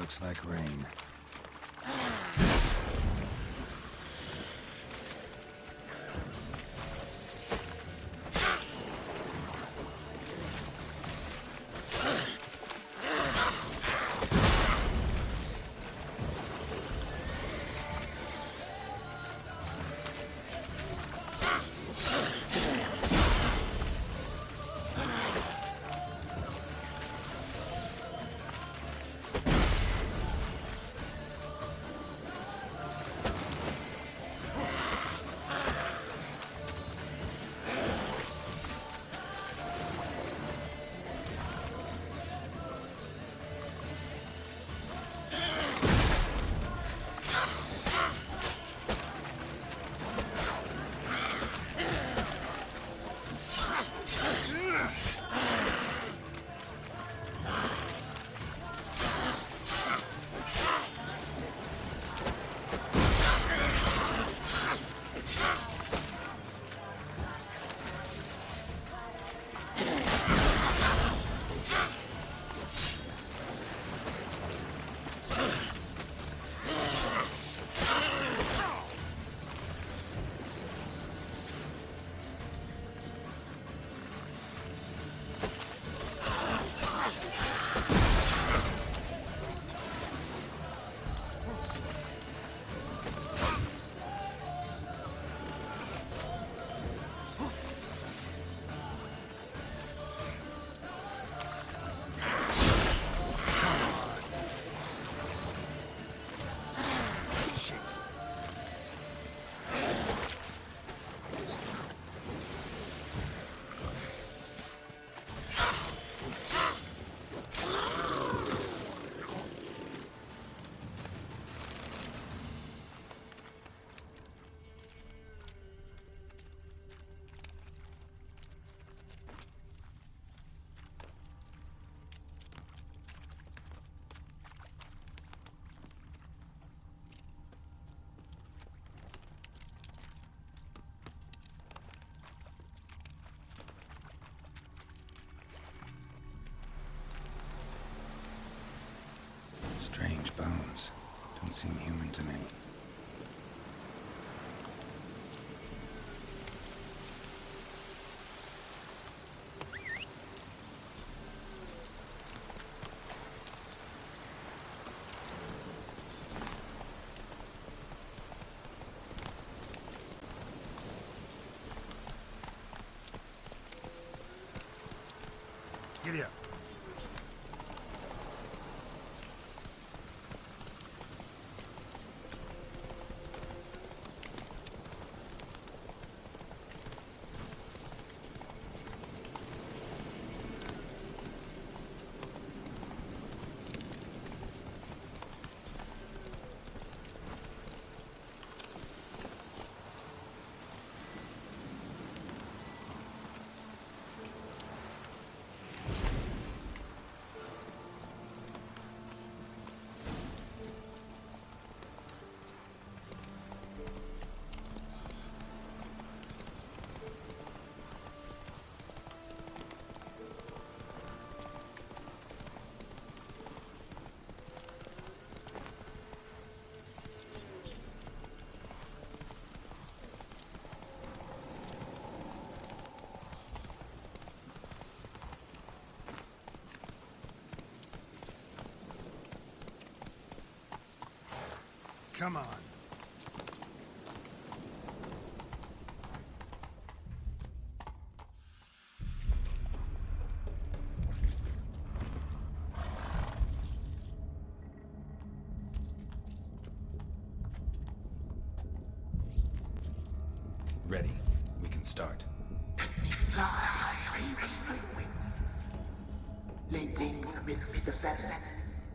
Looks like rain. Strange bones. Don't seem human to me. Giddy up. Come on. Ready. We can start. Let me fly, raven wings. Lay things amidst the feathers.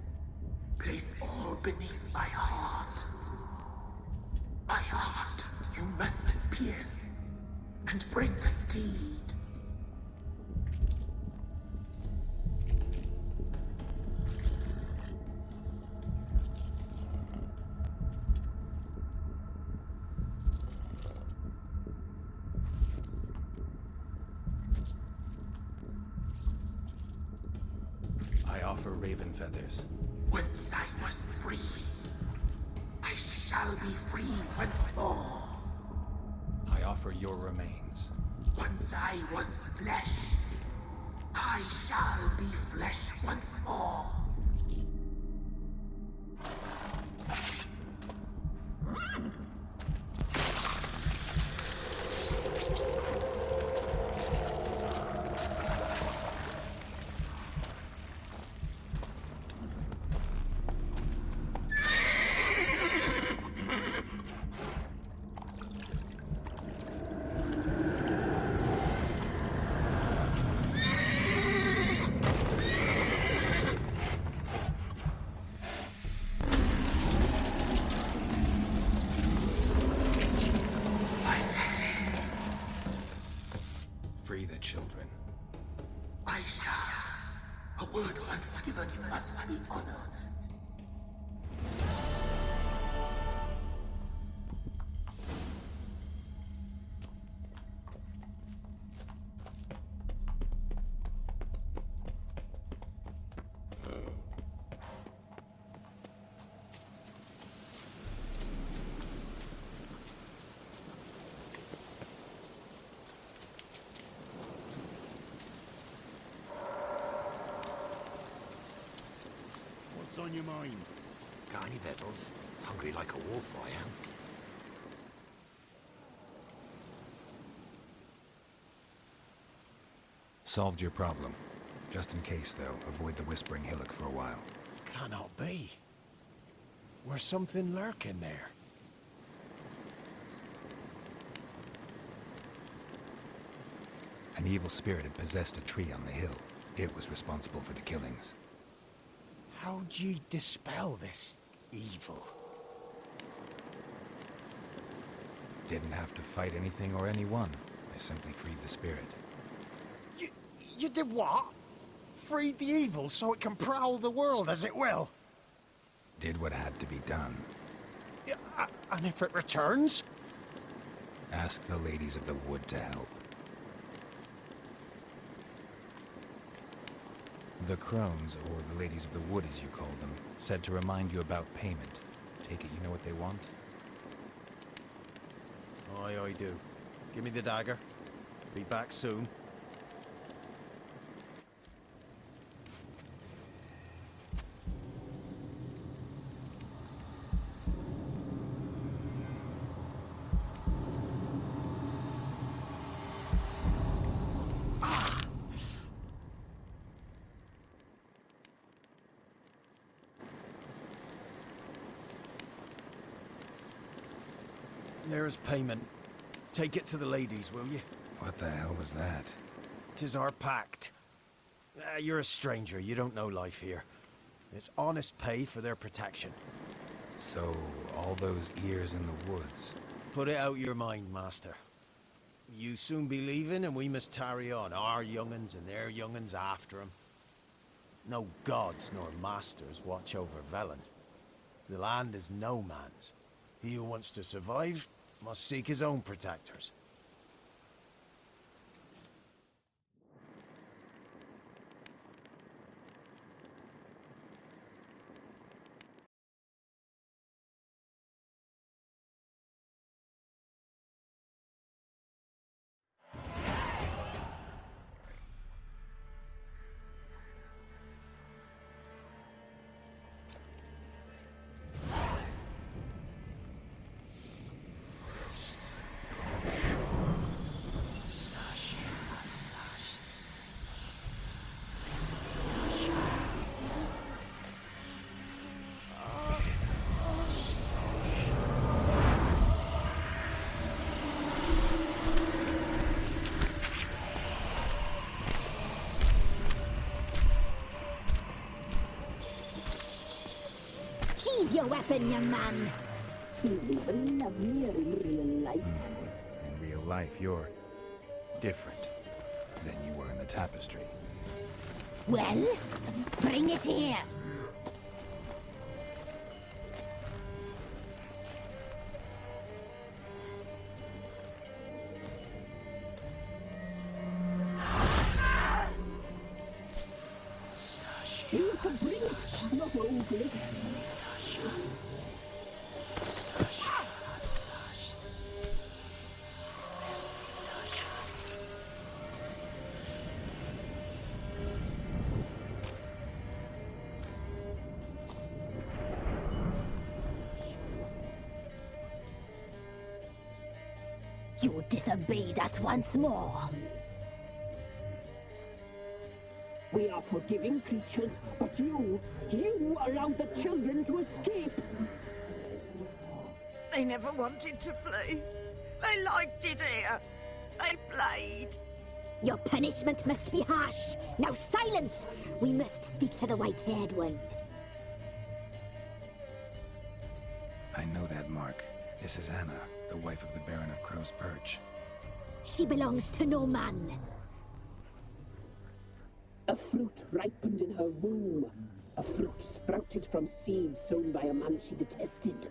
Place all beneath my heart. My heart you must pierce and break the steed. I offer raven feathers. Once I was free, I shall be free once more. I offer your remains. Once I was flesh, I shall be flesh once more. Free the children. I shall. A word once given must be honored. What's on your mind? Got any victuals? Hungry like a wolf, I am. Solved your problem. Just in case, though, avoid the Whispering Hillock for a while. Cannot be. Where's something lurking there? An evil spirit had possessed a tree on the hill. It was responsible for the killings. How'd ye dispel this evil? Didn't have to fight anything or anyone. I simply freed the spirit. You did what? Freed the evil so it can prowl the world as it will? Did what had to be done. Yeah, and if it returns? Ask the ladies of the wood to help. The crones, or the ladies of the wood as you call them, said to remind you about payment. Take it you know what they want? Aye, I do. Give me the dagger. Be back soon. There's payment. Take it to the ladies, will you? What the hell was that? 'Tis our pact. You're a stranger, you don't know life here. It's honest pay for their protection. So, all those ears in the woods. Put it out your mind, master. You soon be leaving and we must tarry on, our young'uns and their young'uns after 'em. No gods nor masters watch over Velen. The land is no man's. He who wants to survive must seek his own protectors. Sheathe your weapon, young man. In real life, you're different than you were in the tapestry. Well, bring it here. You can bring it. so glitter. You disobeyed us once more. We are forgiving creatures, but you allowed the children to escape. They never wanted to flee. They liked it here. They played. Your punishment must be harsh. Now silence! We must speak to the white-haired one. I know that mark. This is Anna, the wife of the Baron of Crow's Perch. She belongs to no man. A fruit ripened in her womb. A fruit sprouted from seeds sown by a man she detested.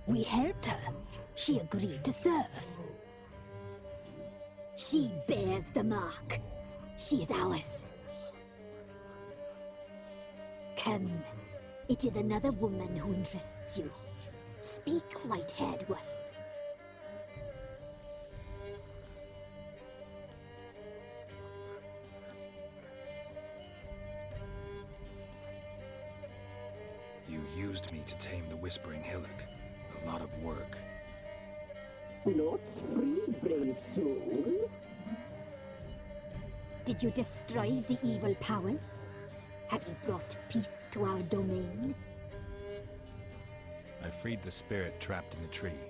We helped her. She agreed to serve. She bears the mark. She is ours. Come. It is another woman who interests you. Speak, white-haired one. You used me to tame the Whispering Hillock. A lot of work. Not free, brave soul. Did you destroy the evil powers? Have you brought peace to our domain? I freed the spirit trapped in the tree.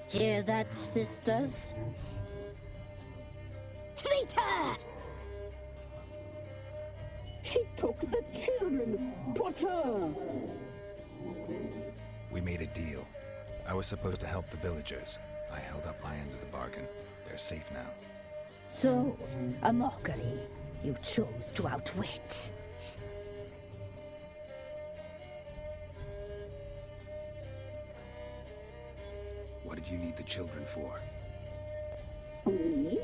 Hear that, sisters? Traitor! She took the children. 'Twas her. We made a deal. I was supposed to help the villagers. I held up my end of the bargain. They're safe now. So, a mockery you chose to outwit. What did you need the children for? We?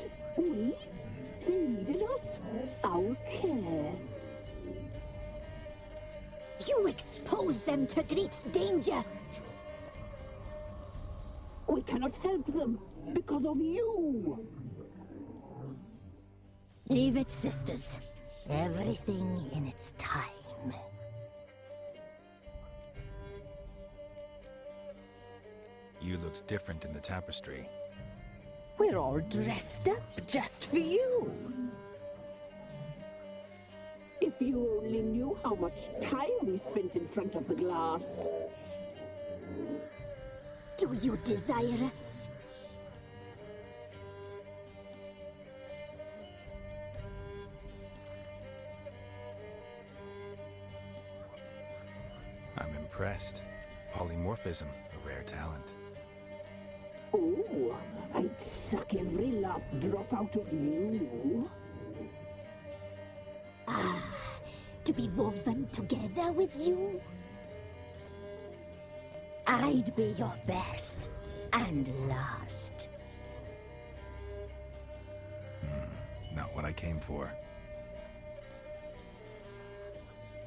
They needed us. Our care. You exposed them to great danger. We cannot help them because of you. Leave it, sisters. Everything in its time. You looked different in the tapestry. We're all dressed up just for you. If you only knew how much time we spent in front of the glass. Do you desire us? I'm impressed. Polymorphism, a rare talent. Oh, I'd suck every last drop out of you. To be woven together with you? I'd be your best and last. Not what I came for.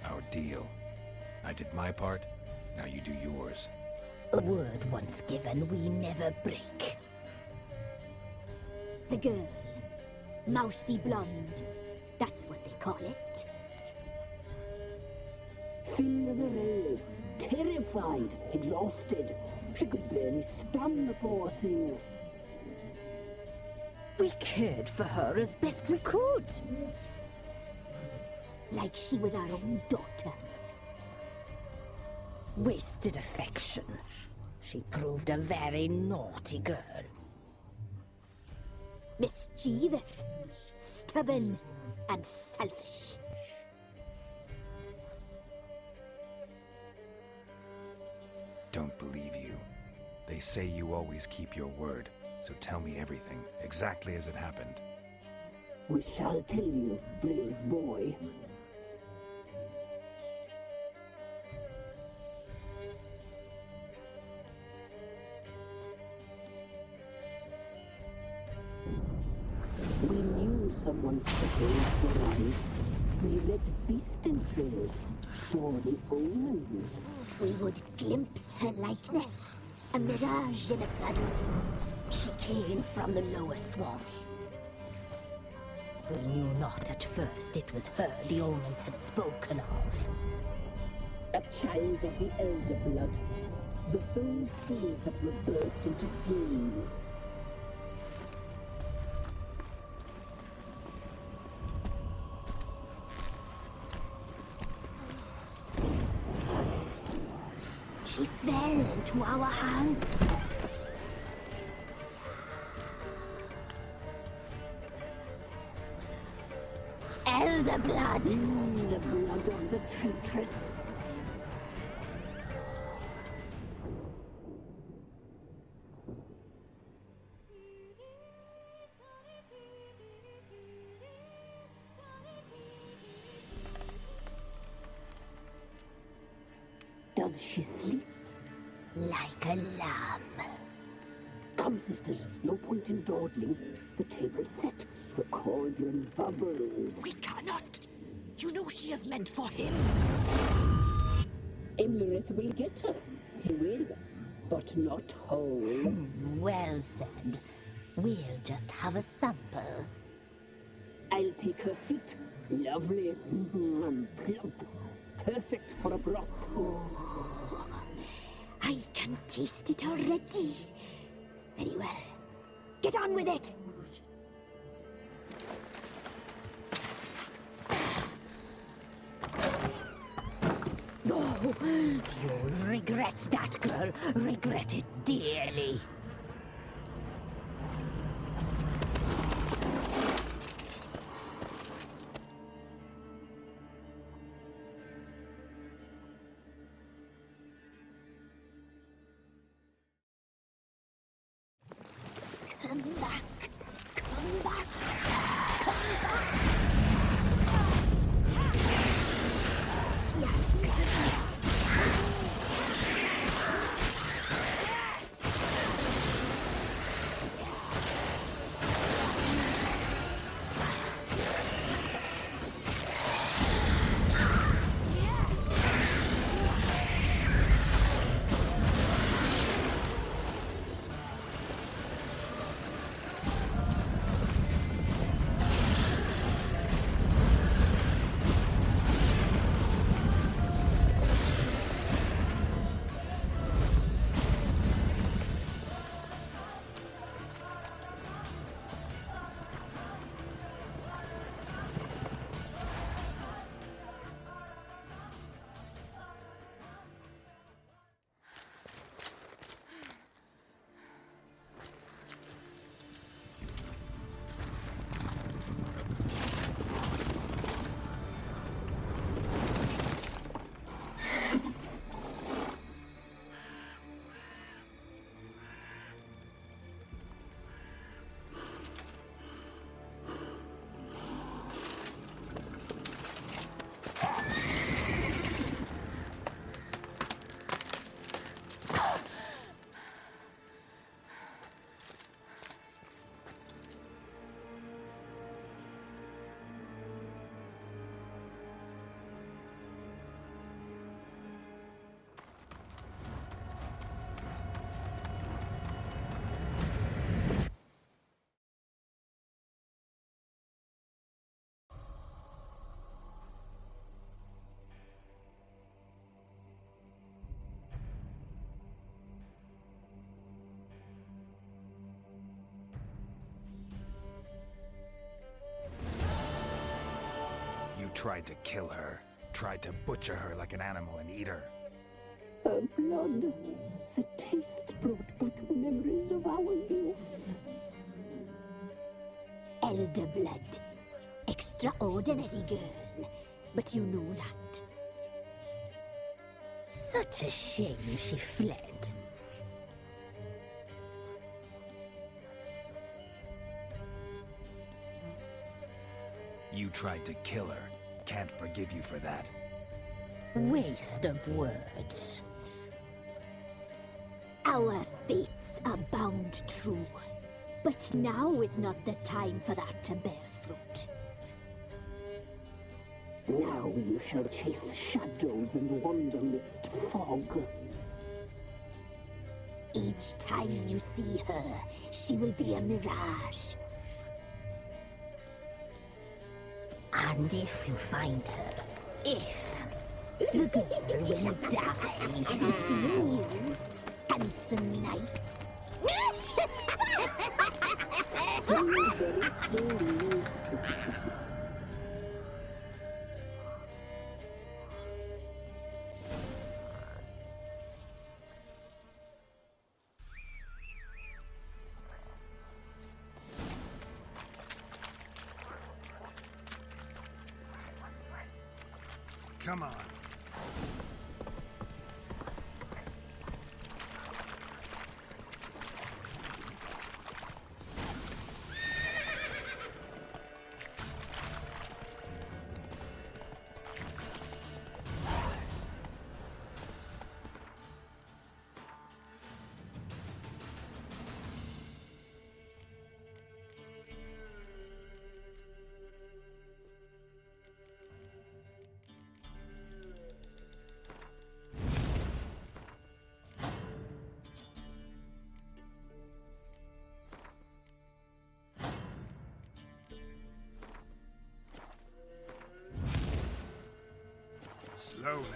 Our deal. I did my part, now you do yours. A word once given, we never break. The girl. Mousy blonde. That's what they call it. Thin as a rail, terrified, exhausted. She could barely stand, the poor thing. We cared for her as best we could. Like she was our own daughter. Wasted affection. She proved a very naughty girl. Mischievous, stubborn, and selfish. Don't believe you. They say you always keep your word, so tell me everything, exactly as it happened. We shall tell you, brave boy. We knew someone second for life. We read the beast entrails, saw the omens. We would glimpse her likeness, a mirage in a puddle. She came from the lower swamp. We knew not at first it was her the omens had spoken of. A child of the elder blood, the sole seed that will burst into flame. She fell into our hands. Elder blood. The blood of the traitress. Does she sleep? Like a lamb. Come, sisters, no point in dawdling. The table's set. The cauldron bubbles. We cannot! You know she is meant for him! Imlerith will get her. He will, but not whole. Well said. We'll just have a sample. I'll take her feet. Lovely. Plump. Perfect for a broth. I can taste it already. Very well. Get on with it. Oh, you'll regret that, girl. Regret it dearly. Come back. Come back. You tried to kill her. Tried to butcher her like an animal and eat her. Her blood. The taste brought back memories of our youth. Elder blood. Extraordinary girl. But you know that. Such a shame she fled. You tried to kill her. Can't forgive you for that. Waste of words. Our fates are bound true. But now is not the time for that to bear fruit. Now you shall chase shadows and wander midst fog. Each time you see her, she will be a mirage. And if you find her, the girl will die. Have you seen you, handsome knight? Very slowly. Come on. Slow now.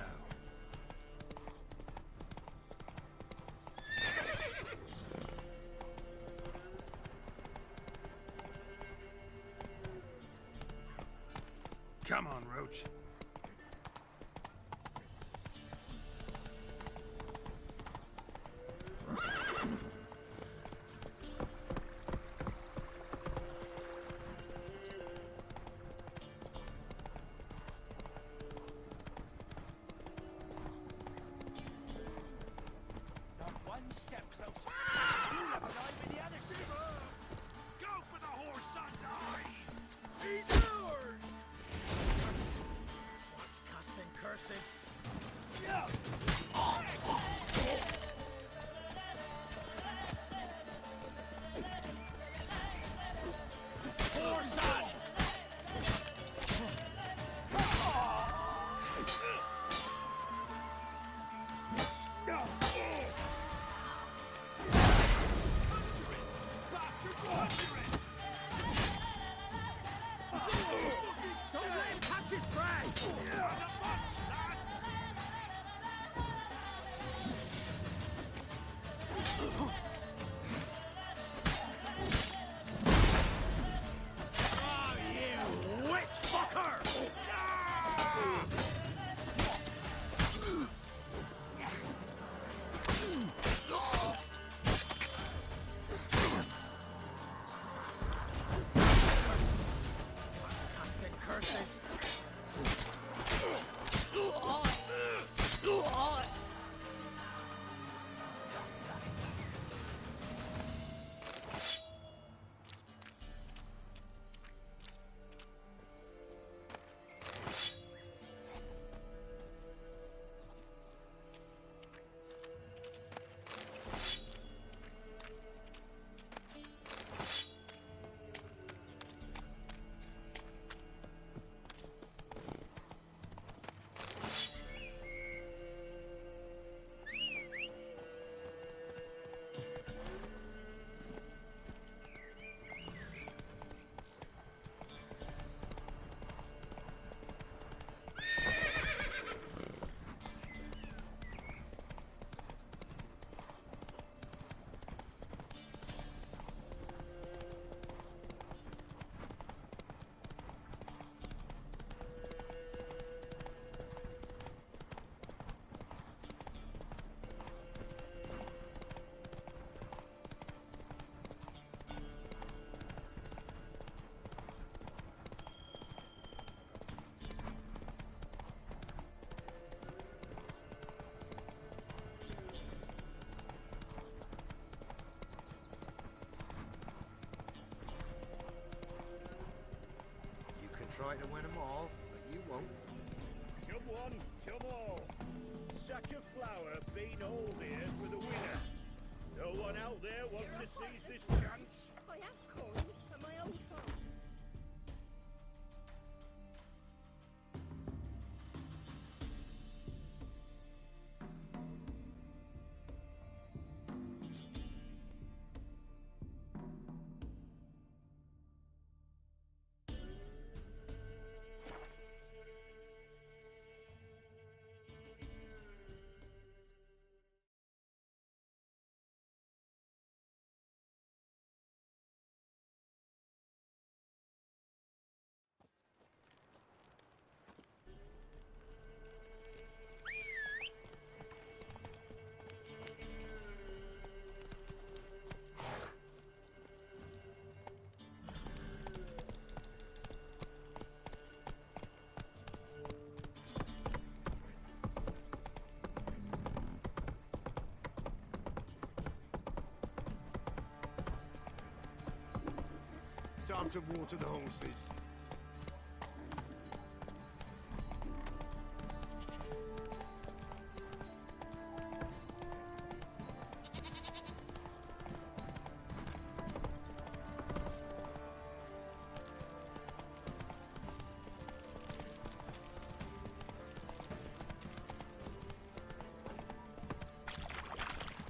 Come on, Roach. Step closer. You never lie with the other sticks. Go for the horse son's eyes. He's yours. What's casting curses? Horse on. Don't let him catch his prey! Oh, you witch fucker! What's casting curses? Try to win them all, but you won't. Come one, come all. Sack of flour being all here for the winner. No one out there wants to seize this chance. I have corn and my own tongue. time to water the horses.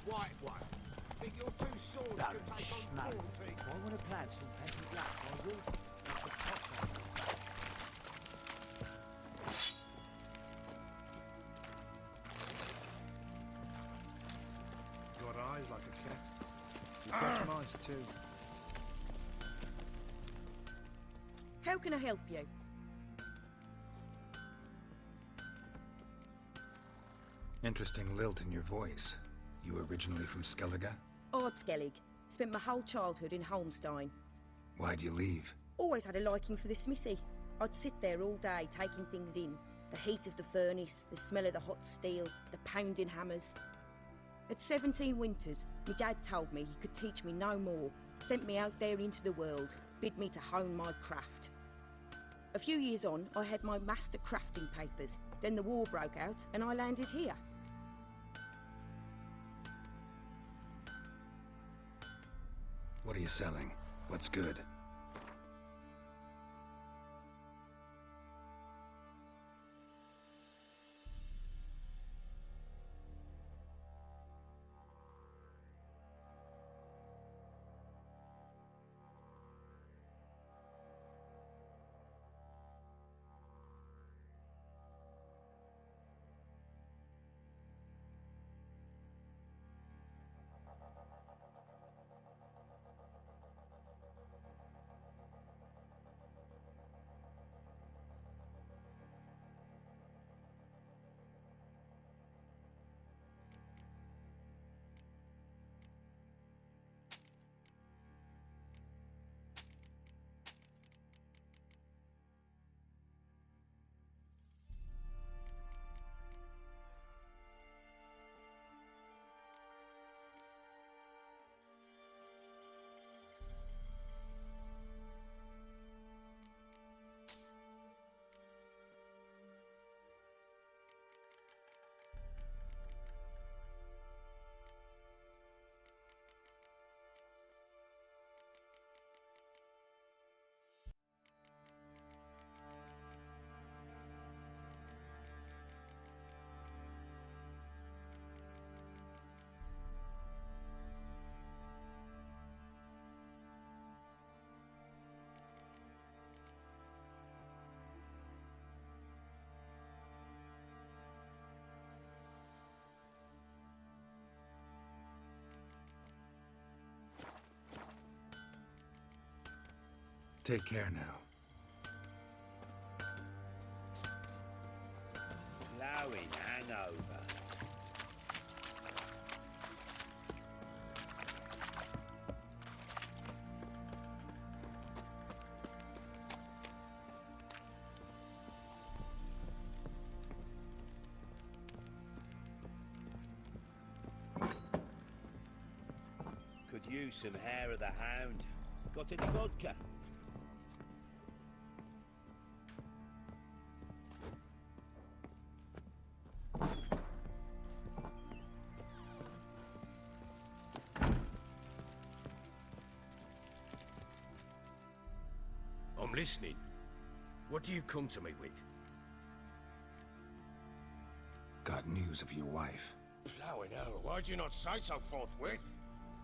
White one. Think your two swords can take on 40? I want to plant some peasant grass, I will. Like the poplar. Got eyes like a cat. You got mine too. How can I help you? Interesting lilt in your voice. You originally from Skellige? Ardskellig. Spent my whole childhood in Holmstein. Why'd you leave? Always had a liking for the smithy. I'd sit there all day taking things in. The heat of the furnace, the smell of the hot steel, the pounding hammers. At 17 winters, my dad told me he could teach me no more, sent me out there into the world, bid me to hone my craft. A few years on, I had my master crafting papers. Then the war broke out and I landed here. What are you selling? What's good? Take care now. Ploughing hangover. Could use some hair of the hound. Got any vodka? I'm listening. What do you come to me with? Got news of your wife. Plowing hell, why'd you not say so forthwith?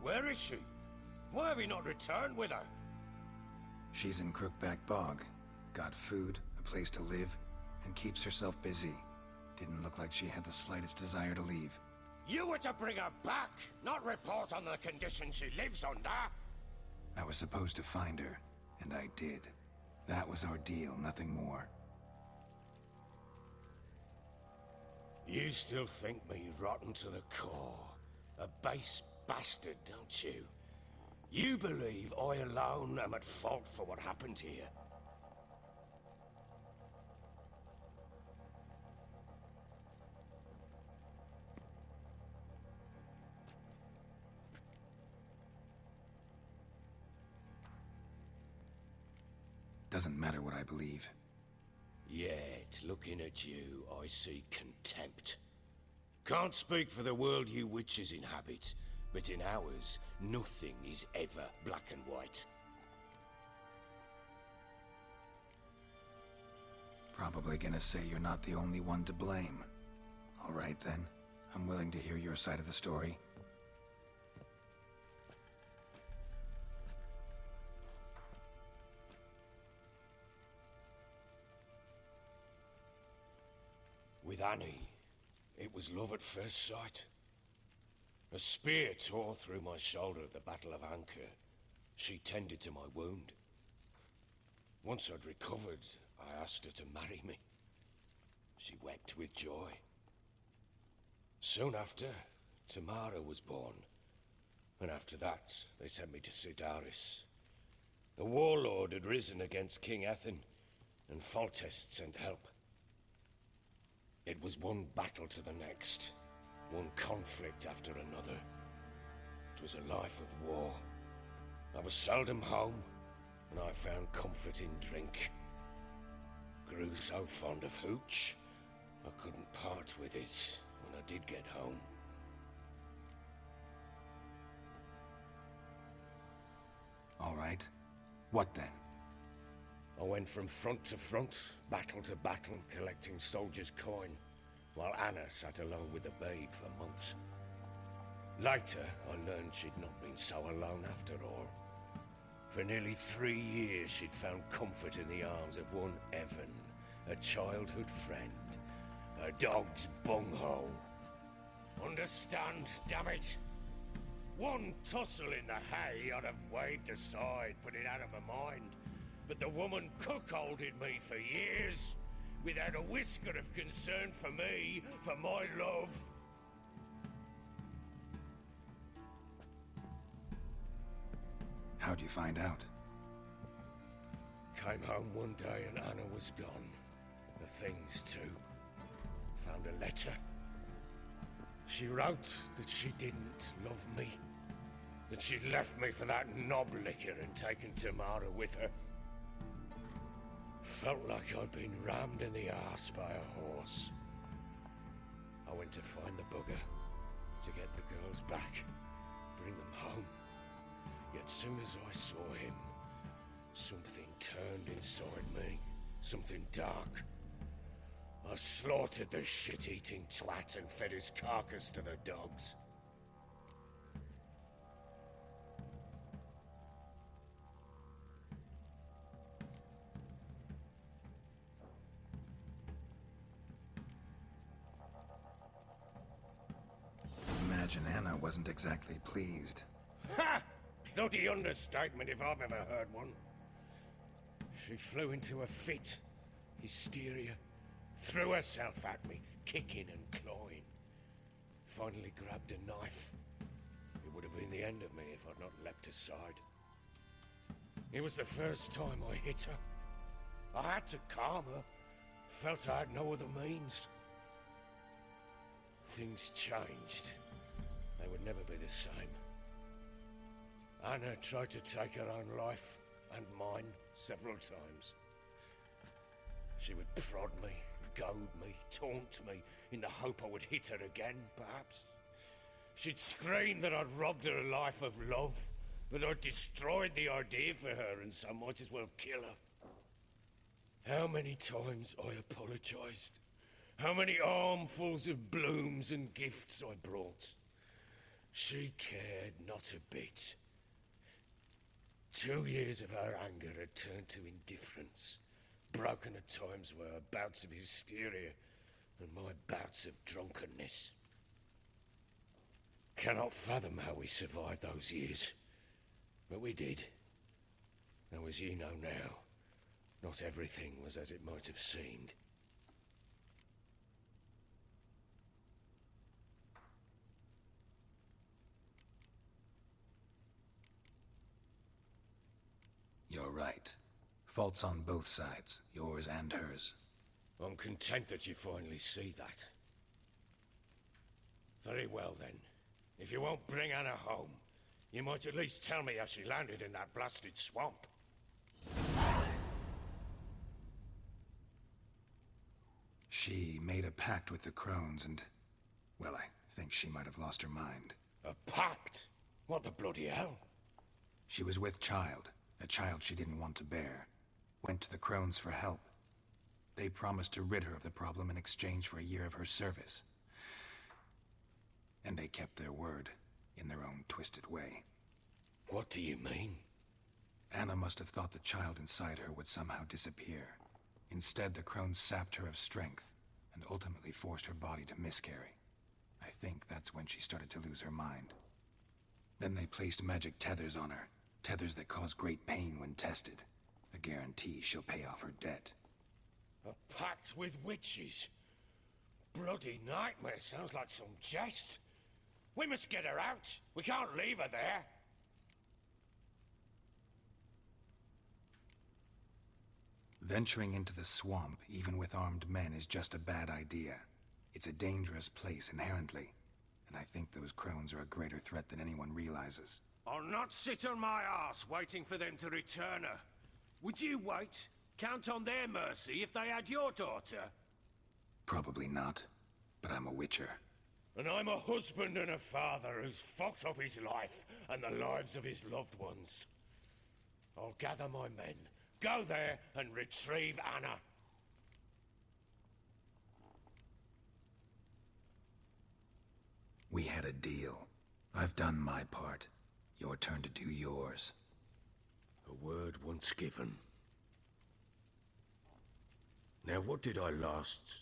Where is she? Why have you not returned with her? She's in Crookback Bog. Got food, a place to live, and keeps herself busy. Didn't look like she had the slightest desire to leave. You were to bring her back, not report on the conditions she lives under. I was supposed to find her, and I did. That was our deal, nothing more. You still think me rotten to the core. A base bastard, don't you? You believe I alone am at fault for what happened here. Doesn't matter what I believe. Yet, looking at you, I see contempt. Can't speak for the world you witches inhabit, but in ours, nothing is ever black and white. Probably gonna say you're not the only one to blame. All right then, I'm willing to hear your side of the story. With Annie, it was love at first sight. A spear tore through my shoulder at the Battle of Anchor. She tended to my wound. Once I'd recovered, I asked her to marry me. She wept with joy. Soon after, Tamara was born. And after that, they sent me to Sidaris. A warlord had risen against King Ethan, and Foltest sent help. It was one battle to the next, one conflict after another. It was a life of war. I was seldom home, and I found comfort in drink. Grew so fond of hooch, I couldn't part with it when I did get home. All right. What then? I went from front to front, battle to battle, collecting soldiers' coin, while Anna sat alone with the babe for months. Later, I learned she'd not been so alone after all. For nearly 3 years, she'd found comfort in the arms of one Evan, a childhood friend, a dog's bunghole. Understand, damn it? One tussle in the hay I'd have waved aside, put it out of my mind. But the woman cuckolded me for years, without a whisker of concern for me, for my love. How'd you find out? Came home one day and Anna was gone. The things too. Found a letter. She wrote that she didn't love me. That she'd left me for that knob licker and taken Tamara with her. Felt like I'd been rammed in the arse by a horse. I went to find the bugger, to get the girls back, bring them home. Yet soon as I saw him, something turned inside me, something dark. I slaughtered the shit-eating twat and fed his carcass to the dogs. Imagine Anna wasn't exactly pleased. Ha! Bloody understatement if I've ever heard one. She flew into a fit, hysteria, threw herself at me, kicking and clawing. Finally grabbed a knife. It would have been the end of me if I'd not leapt aside. It was the first time I hit her. I had to calm her. Felt I had no other means. Things changed. They would never be the same. Anna tried to take her own life, and mine, several times. She would prod me, goad me, taunt me, in the hope I would hit her again, perhaps. She'd scream that I'd robbed her life of love, that I'd destroyed the idea for her, and so might as well kill her. How many times I apologized. How many armfuls of blooms and gifts I brought. She cared not a bit. 2 years of her anger had turned to indifference, broken at times were her bouts of hysteria and my bouts of drunkenness. Cannot fathom how we survived those years, but we did. Though as you know now, not everything was as it might have seemed. You're right. Faults on both sides, yours and hers. I'm content that you finally see that. Very well then. If you won't bring Anna home, you might at least tell me how she landed in that blasted swamp. She made a pact with the crones and, well, I think she might have lost her mind. A pact? What the bloody hell? She was with child, a child she didn't want to bear. Went to the crones for help. They promised to rid her of the problem in exchange for a year of her service. And they kept their word, in their own twisted way. What do you mean? Anna must have thought the child inside her would somehow disappear. Instead, the crones sapped her of strength, and ultimately forced her body to miscarry. I think that's when she started to lose her mind. Then they placed magic tethers on her, tethers that cause great pain when tested. A guarantee she'll pay off her debt. A pact with witches? Bloody nightmare, sounds like some jest. We must get her out. We can't leave her there. Venturing into the swamp, even with armed men, is just a bad idea. It's a dangerous place inherently, and I think those crones are a greater threat than anyone realizes. I'll not sit on my arse waiting for them to return her. Would you wait? Count on their mercy if they had your daughter? Probably not, but I'm a witcher. And I'm a husband and a father who's fucked up his life and the lives of his loved ones. I'll gather my men, go there and retrieve Anna. We had a deal. I've done my part. Your turn to do yours. A word once given. Now what did I last...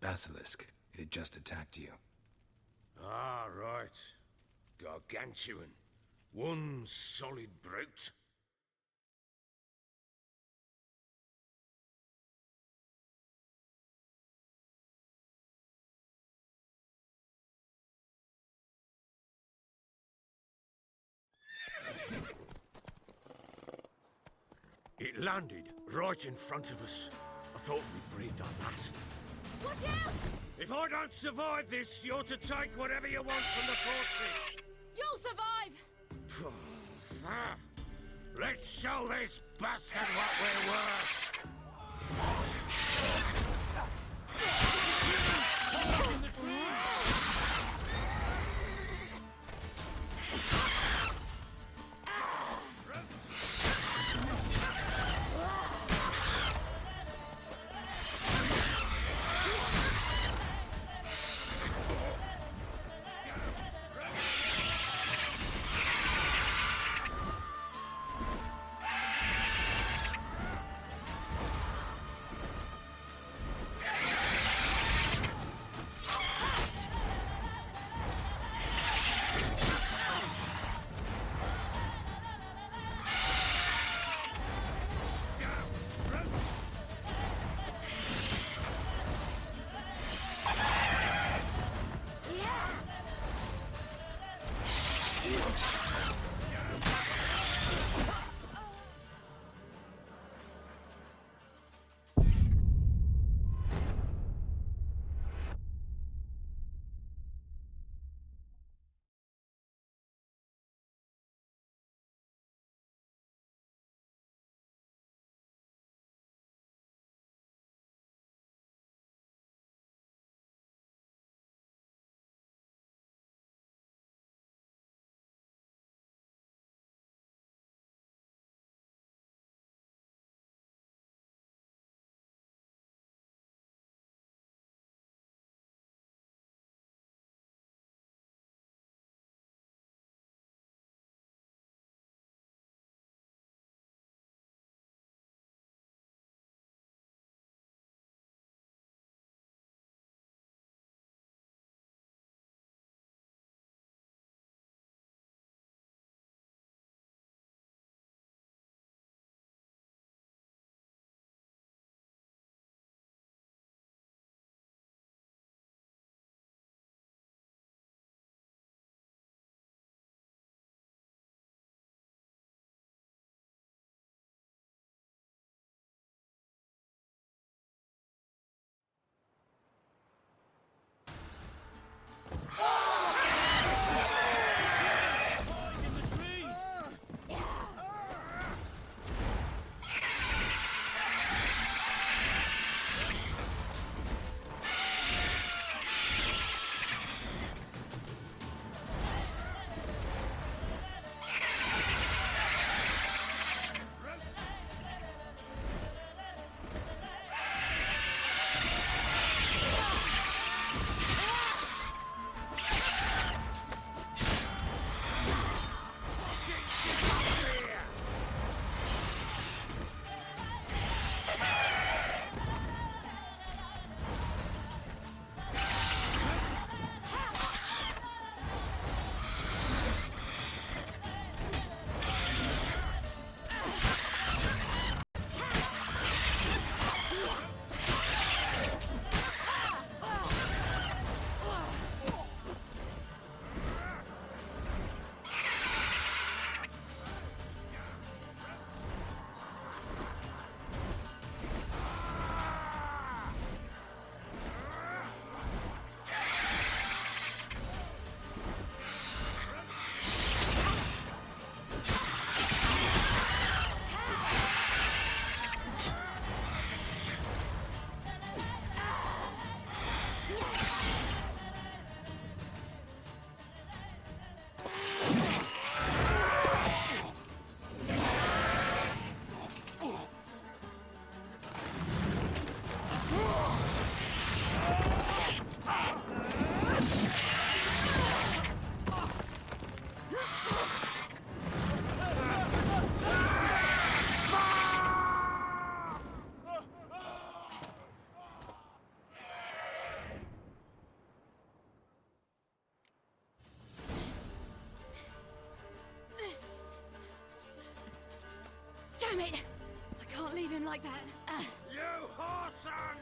Basilisk. It had just attacked you. Ah, right. Gargantuan. One solid brute. It landed right in front of us. I thought we breathed our last. Watch out! If I don't survive this, you're to take whatever you want from the fortress. You'll survive! Let's show this bastard what we're worth! In the trees! it! I can't leave him like that. You whoreson!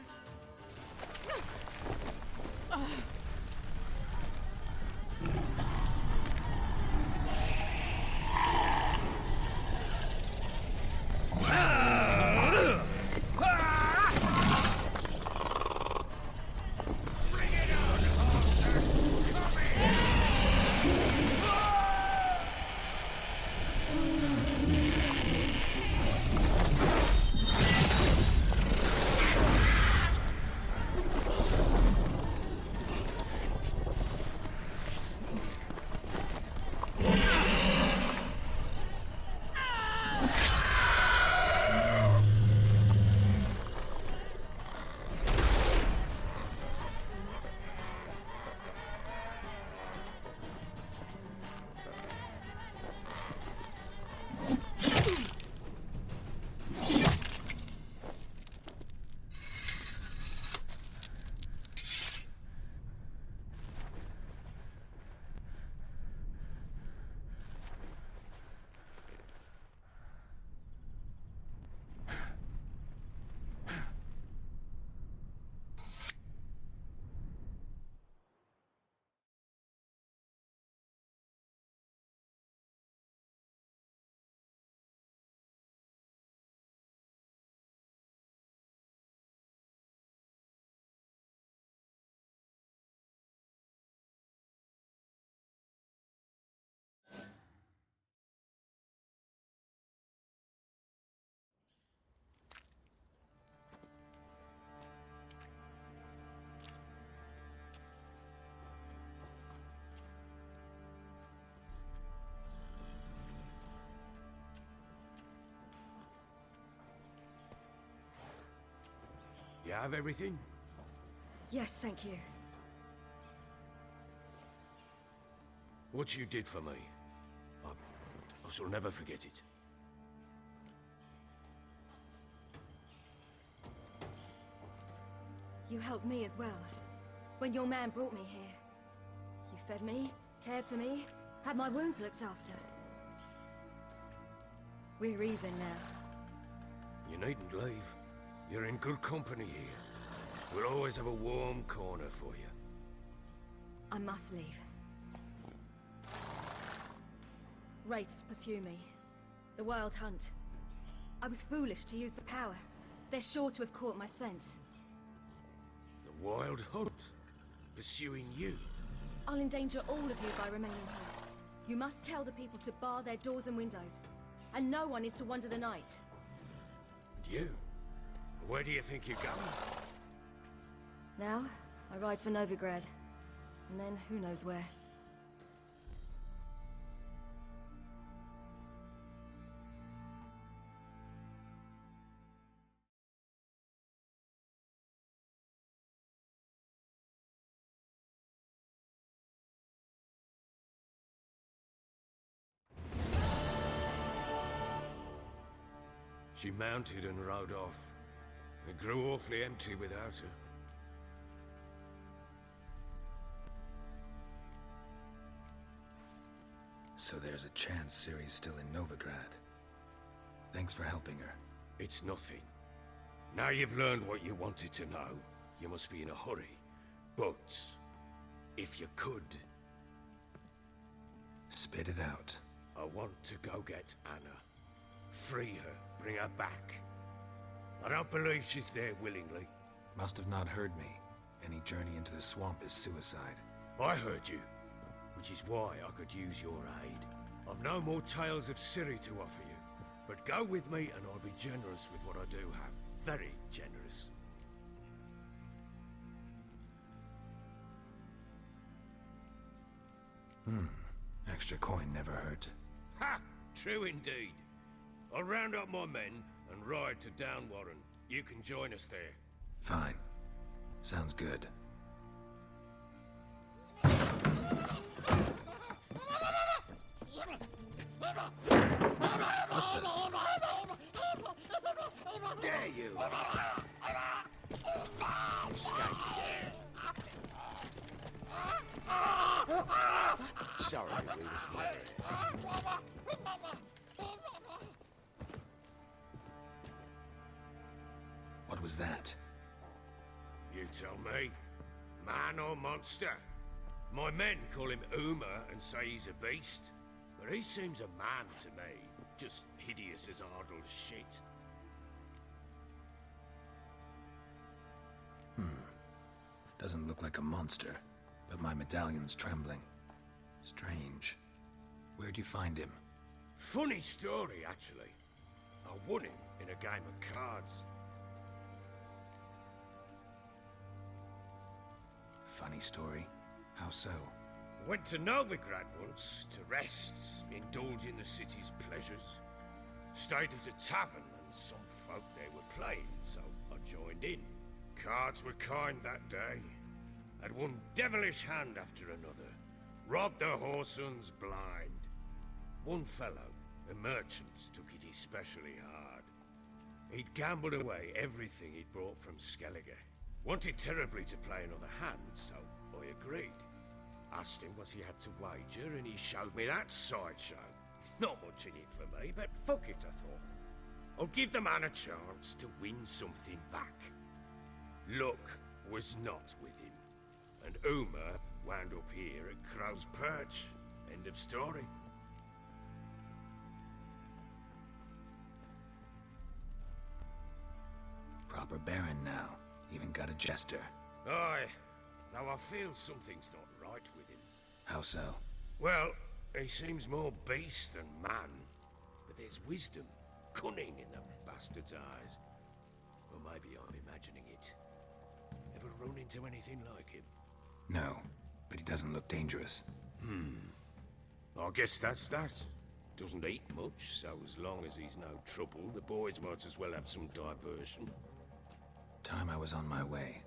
You have everything? Yes, thank you. What you did for me, I shall never forget it. You helped me as well. When your man brought me here. You fed me, cared for me, had my wounds looked after. We're even now. You needn't leave. You're in good company here. We'll always have a warm corner for you. I must leave. Wraiths pursue me. The Wild Hunt. I was foolish to use the power. They're sure to have caught my scent. The Wild Hunt? Pursuing you? I'll endanger all of you by remaining here. You must tell the people to bar their doors and windows. And no one is to wander the night. And you? Where do you think you're going? Now, I ride for Novigrad. And then, who knows where. She mounted and rode off. It grew awfully empty without her. So there's a chance Ciri's still in Novigrad. Thanks for helping her. It's nothing. Now you've learned what you wanted to know, you must be in a hurry. But, if you could... Spit it out. I want to go get Anna. Free her, bring her back. I don't believe she's there willingly. Must have not heard me. Any journey into the swamp is suicide. I heard you, which is why I could use your aid. I've no more tales of Ciri to offer you, but go with me and I'll be generous with what I do have. Very generous. Extra coin never hurt. Ha! True indeed. I'll round up my men and ride to Downwarren. You can join us there. Fine. Sounds good. Dare you! Escaped again. Sorry, we were slow. What was that? You tell me. Man or monster? My men call him Uma and say he's a beast. But he seems a man to me. Just hideous as Ardle's shit. Doesn't look like a monster, but my medallion's trembling. Strange. Where'd you find him? Funny story, actually. I won him in a game of cards. Funny story? How so? Went to Novigrad once to rest, indulge in the city's pleasures. Stayed at a tavern and some folk there were playing, so I joined in. Cards were kind that day. Had one devilish hand after another. Robbed the whoresons blind. One fellow, a merchant, took it especially hard. He'd gambled away everything he'd brought from Skellige. Wanted terribly to play another hand, so I agreed. Asked him what he had to wager, and he showed me that sideshow. Not much in it for me, but fuck it, I thought. I'll give the man a chance to win something back. Luck was not with him, and Uma wound up here at Crow's Perch. End of story. Proper baron now. Even got a jester. Aye, though I feel something's not right with him. How so? Well, he seems more beast than man, but there's wisdom, cunning in the bastard's eyes. Or maybe I'm imagining it. Ever run into anything like him? No, but he doesn't look dangerous. I guess that's that. Doesn't eat much, so as long as he's no trouble, the boys might as well have some diversion. Time I was on my way.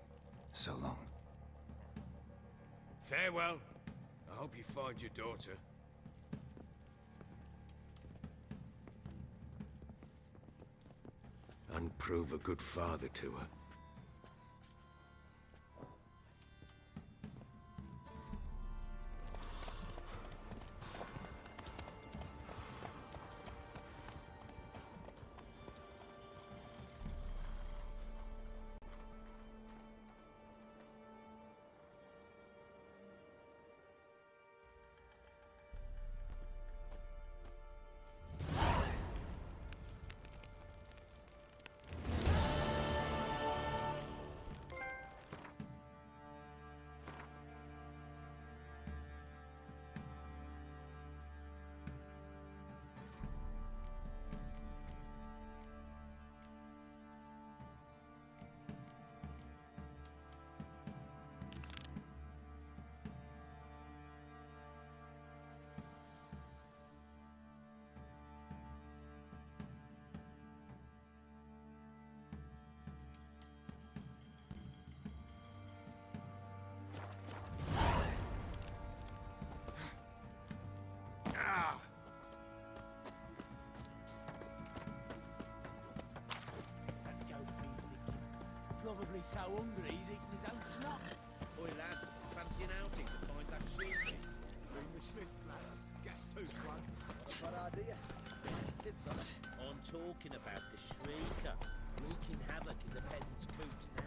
So long. Farewell. I hope you find your daughter. And prove a good father to her. Probably so hungry he's eating his own snot. Oi lads, fancy an outing to find that sheep? Bring the Smiths, lads. Get two, one. What a bad idea. Tits on it. I'm talking about the Shrieker, wreaking havoc in the peasants' coops now.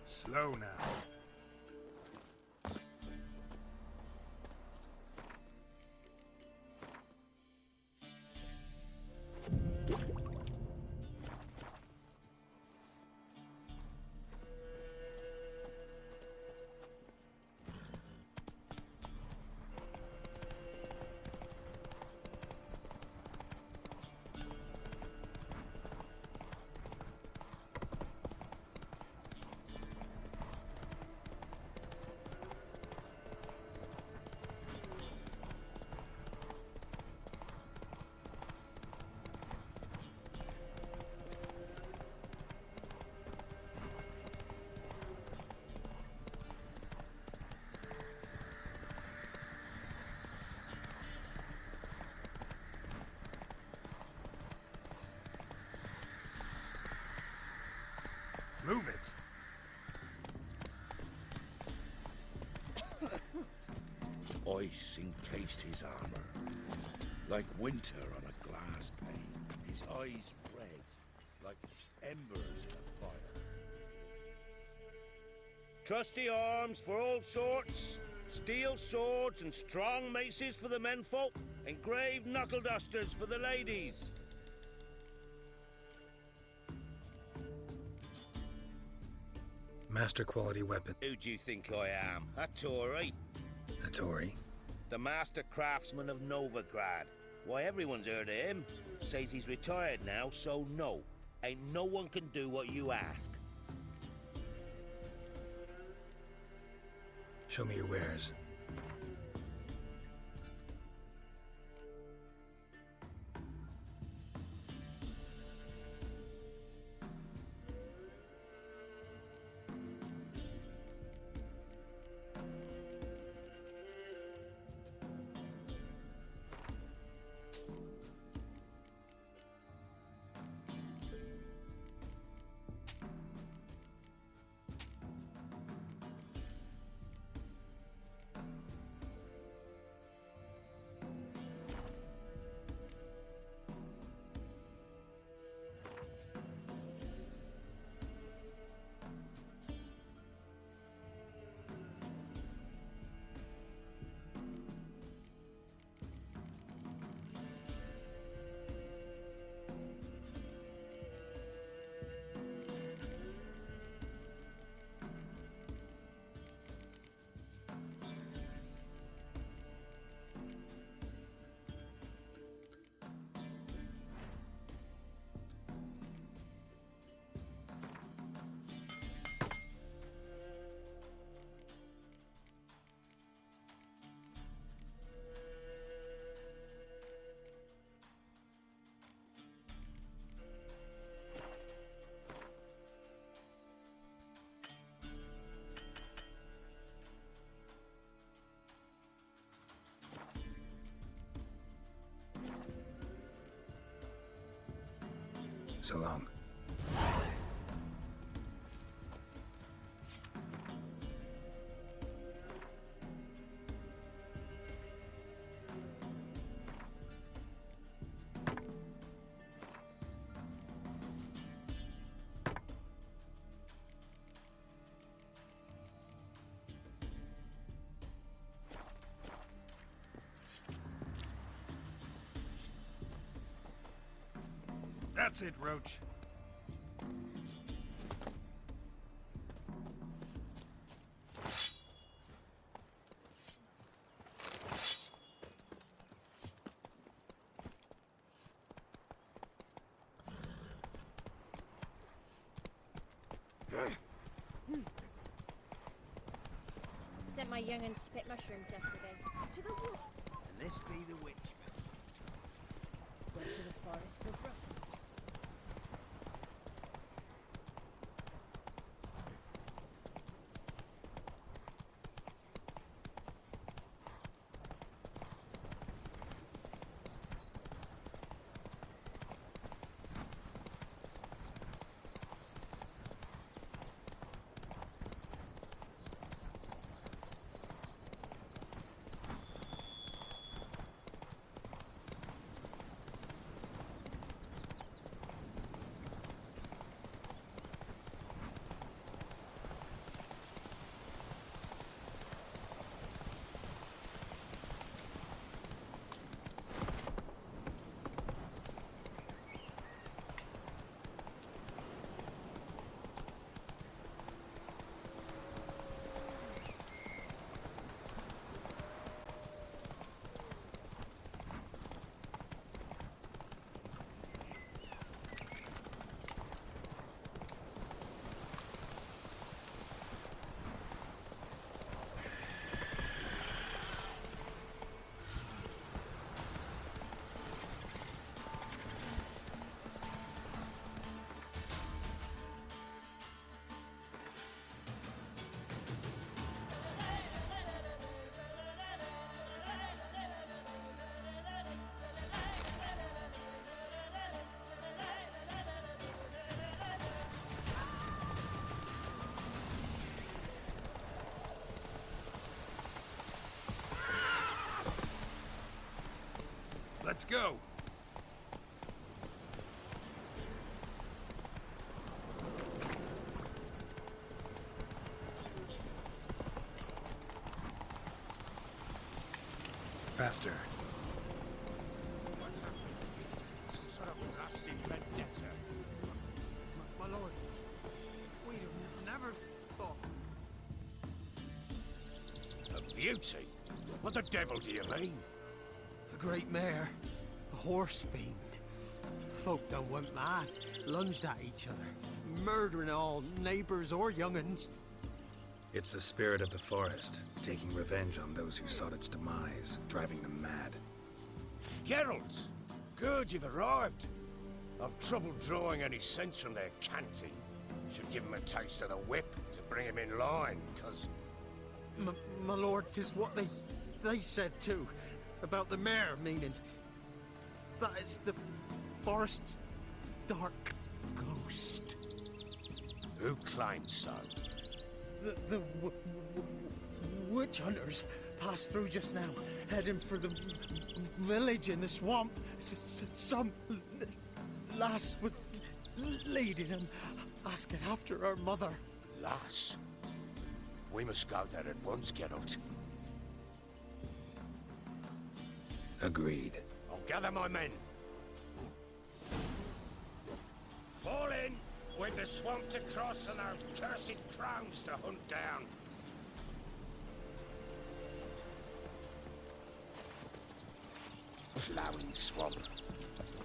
Slow now. Move it! Ice encased his armor, like winter on a glass pane. His eyes red, like embers in a fire. Trusty arms for all sorts, steel swords and strong maces for the menfolk, engraved knuckle dusters for the ladies. Master quality weapon. Who do you think I am? A Tory? A Tory? The master craftsman of Novigrad. Why, everyone's heard of him. Says he's retired now, so no. Ain't no one can do what you ask. Show me your wares. So long. That's it, Roach. Sent my young'uns to pick mushrooms yesterday. To the what? And this be the witch. Went to the forest for brush. Let's go. Faster. What's happening? Some sort of blasted vendetta. My lord, we never thought... A beauty? What the devil do you mean? A great mare, a horse fiend. Folk done went mad, lunged at each other, murdering all neighbours or young'uns. It's the spirit of the forest, taking revenge on those who sought its demise, driving them mad. Geralt! Good, you've arrived. I've trouble drawing any sense from their canting. Should give him a taste of the whip to bring him in line, 'cause... My lord, 'tis what they said too, about the mare, meaning that is the forest's dark ghost. Who claims so? The witch hunters passed through just now, heading for the village in the swamp. Some lass was leading them, asking after her mother. Lass? We must go there at once, Geralt. Agreed. I'll gather my men. Fall in! We've the swamp to cross and those cursed crowns to hunt down. Ploughing swamp.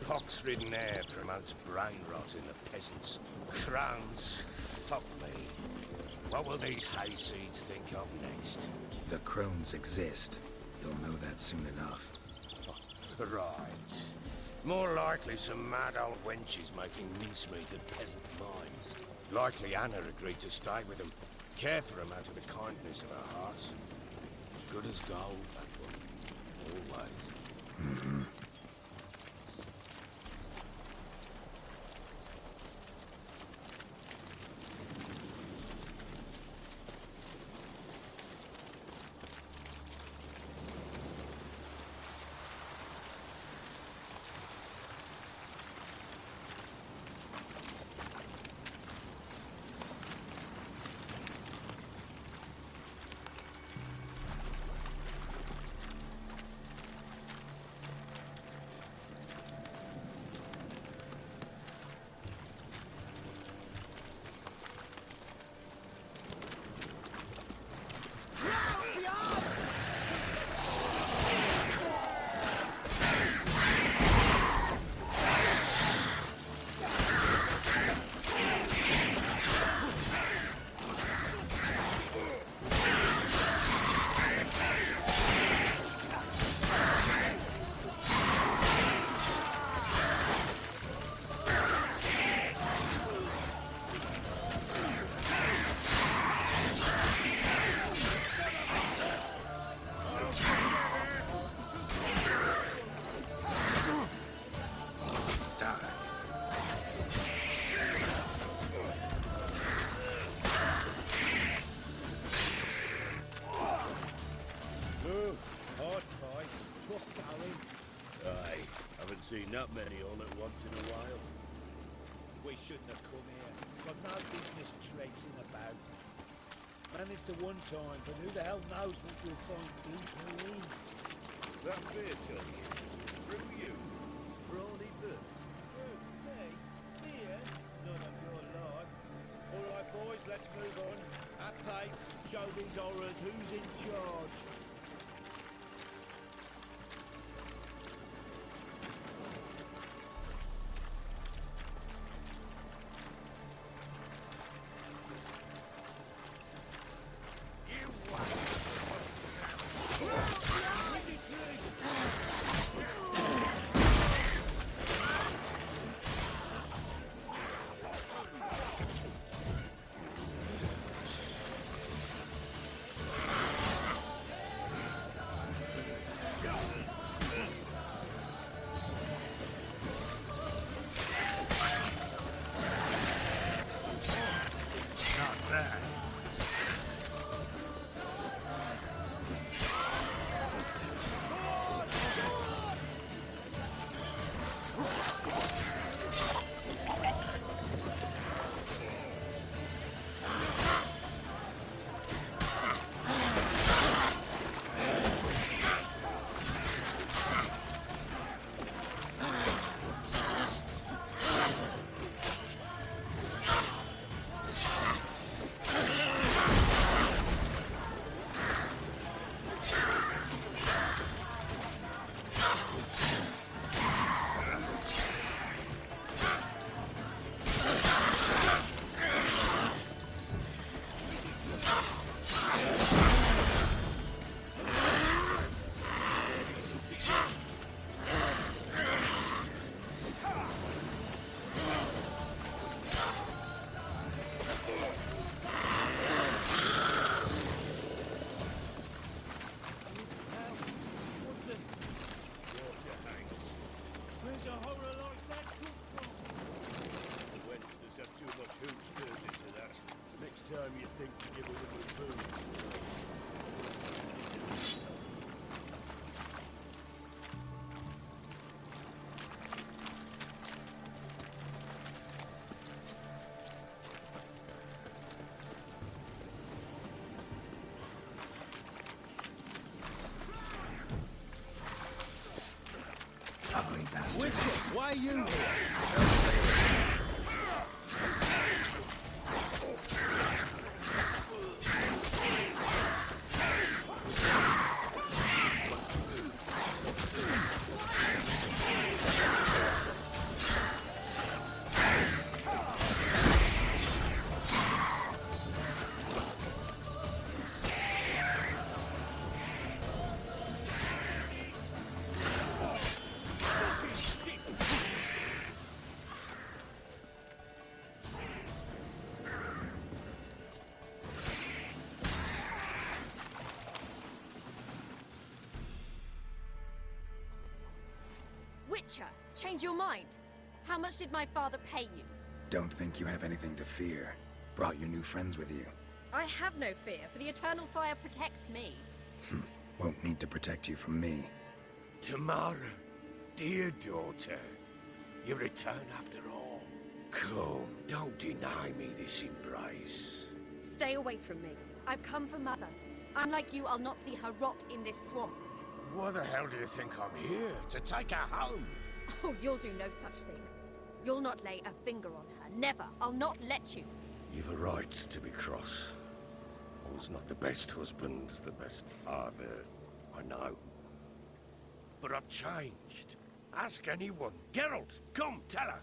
Pox-ridden air promotes brain rot in the peasants. Crowns, fuck me. What will these hayseeds think of next? The crones exist. You'll know that soon enough. Right. More likely some mad old wenches making mincemeat of peasant minds. Likely Anna agreed to stay with them. Care for them out of the kindness of her heart. Good as gold, that one. Always. Seen that many all at once in a while. We shouldn't have come here. Got no business traipsing about. Managed the one time, but who the hell knows what we'll find deeper in. That fear tell you. Through you. Brawny bird. Through me? Here? None of your life. All right, boys, let's move on. At pace. Show these horrors who's in charge. time you think to give a little booze. Ugly bastard. Witcher, why are you here? Witcher, change your mind. How much did my father pay you? Don't think you have anything to fear. Brought your new friends with you. I have no fear, for the eternal fire protects me. Won't need to protect you from me. Tamara, dear daughter, you return after all. Come, don't deny me this embrace. Stay away from me. I've come for Mother. Unlike you, I'll not see her rot in this swamp. Why the hell do you think I'm here? To take her home? Oh, you'll do no such thing. You'll not lay a finger on her. Never. I'll not let you. You've a right to be cross. I was not the best husband, the best father, I know. But I've changed. Ask anyone. Geralt, come, tell her.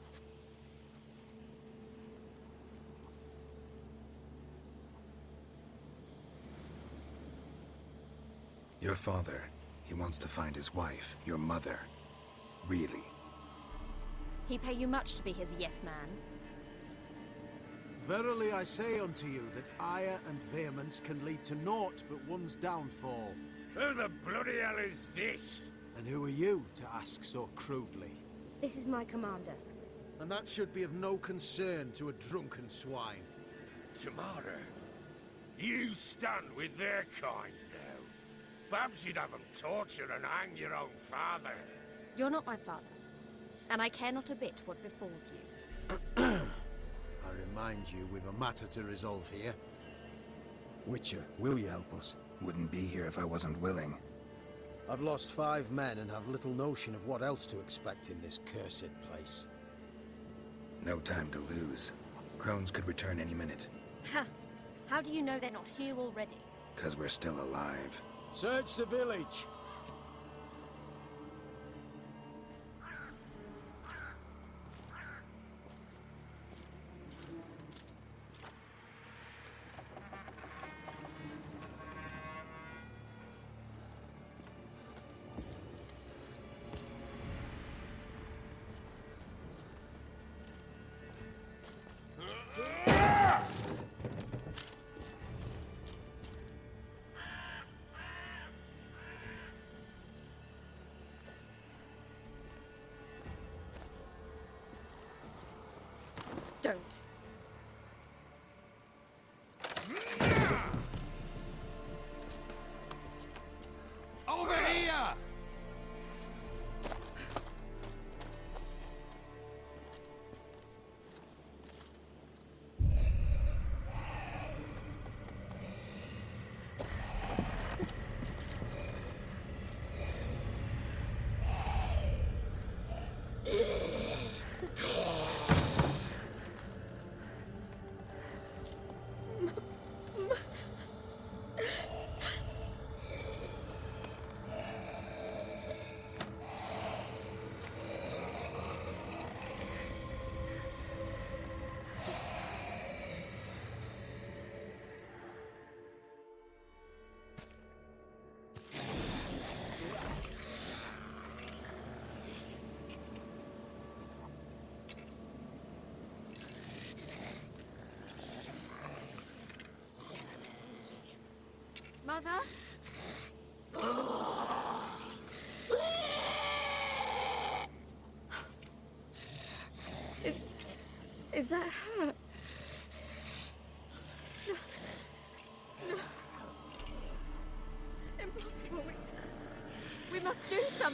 Your father, he wants to find his wife, your mother. Really. He pay you much to be his yes man. Verily I say unto you that ire and vehemence can lead to naught but one's downfall. Who the bloody hell is this? And who are you to ask so crudely? This is my commander. And that should be of no concern to a drunken swine. Tamara, you stand with their kind now. Perhaps you'd have them torture and hang your own father. You're not my father, and I care not a bit what befalls you. I remind you, we've a matter to resolve here. Witcher, will you help us? Wouldn't be here if I wasn't willing. I've lost 5 men and have little notion of what else to expect in this cursed place. No time to lose. Crones could return any minute. Ha! How do you know they're not here already? 'Cause we're still alive. Search the village! Don't. Over here! Mother? Is that her?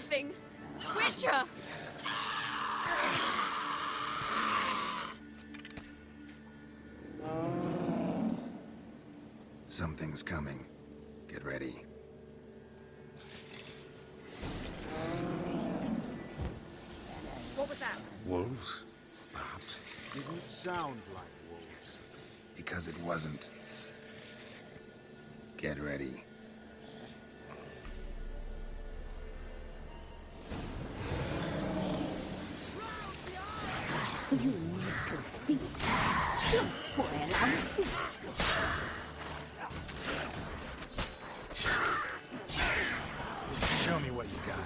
something! Witcher! Something's coming. Get ready. What was that? Wolves, perhaps? Didn't sound like wolves. Because it wasn't. Get ready. You little thief. You'll spoil our feast. Show me what you got.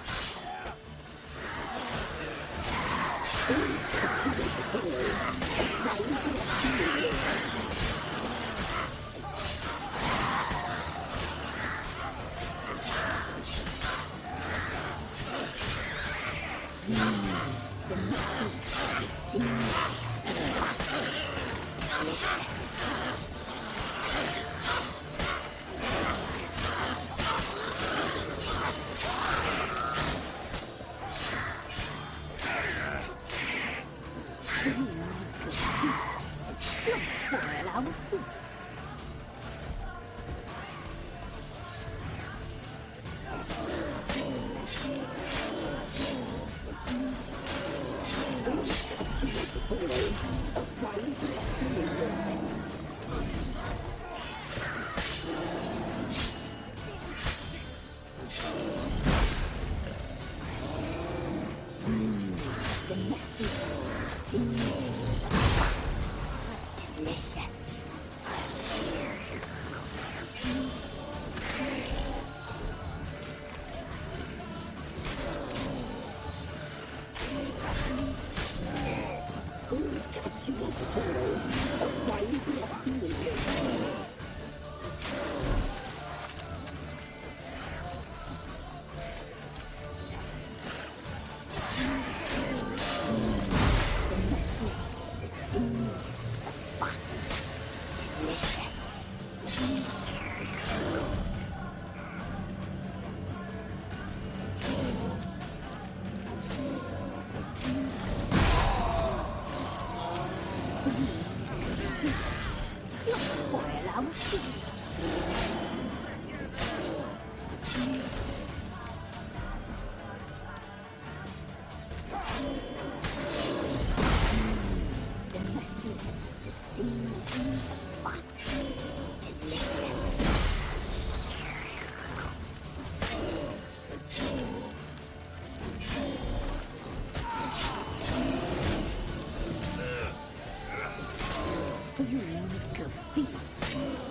You little thief.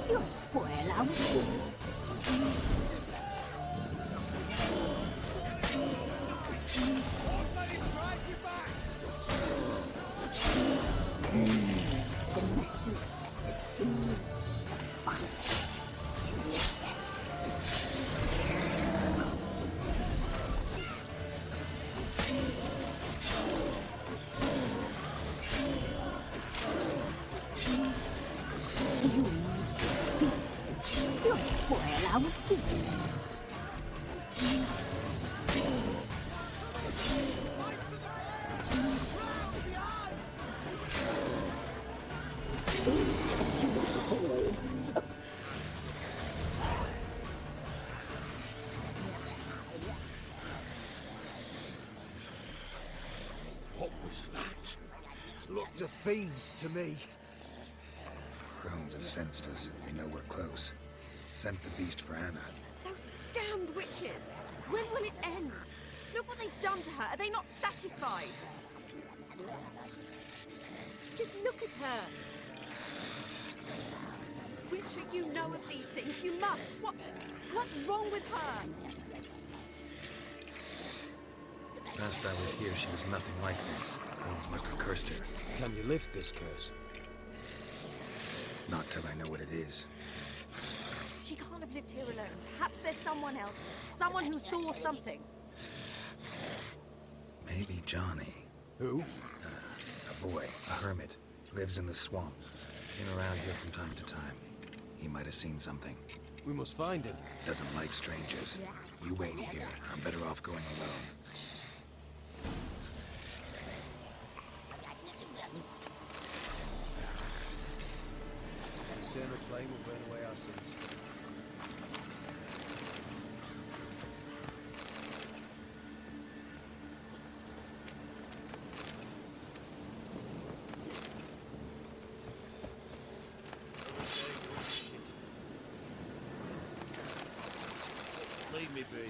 You'll spoil our feast. The messy, the sinews, the fun, delicious. You you'll spoil our feast. What was that? Looked a fiend to me. Crones have sensed us. They know we're close. Sent the beast for Anna. Those damned witches! When will it end? Look what they've done to her. Are they not satisfied? Just look at her. Witcher, you know of these things. You must. What's wrong with her? Last I was here, she was nothing like this. Crones must have cursed her. Can you lift this curse? Not till I know what it is. She can't have lived here alone. Perhaps there's someone else. Someone who saw something. Maybe Johnny. Who? A boy, a hermit. Lives in the swamp. Came around here from time to time. He might have seen something. We must find him. Doesn't like strangers. You wait here. I'm better off going alone. Eternal flame will burn away our sins. Leave me be.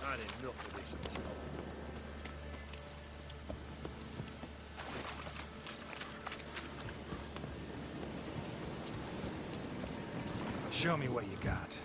Had enough of this job. Show me what you got.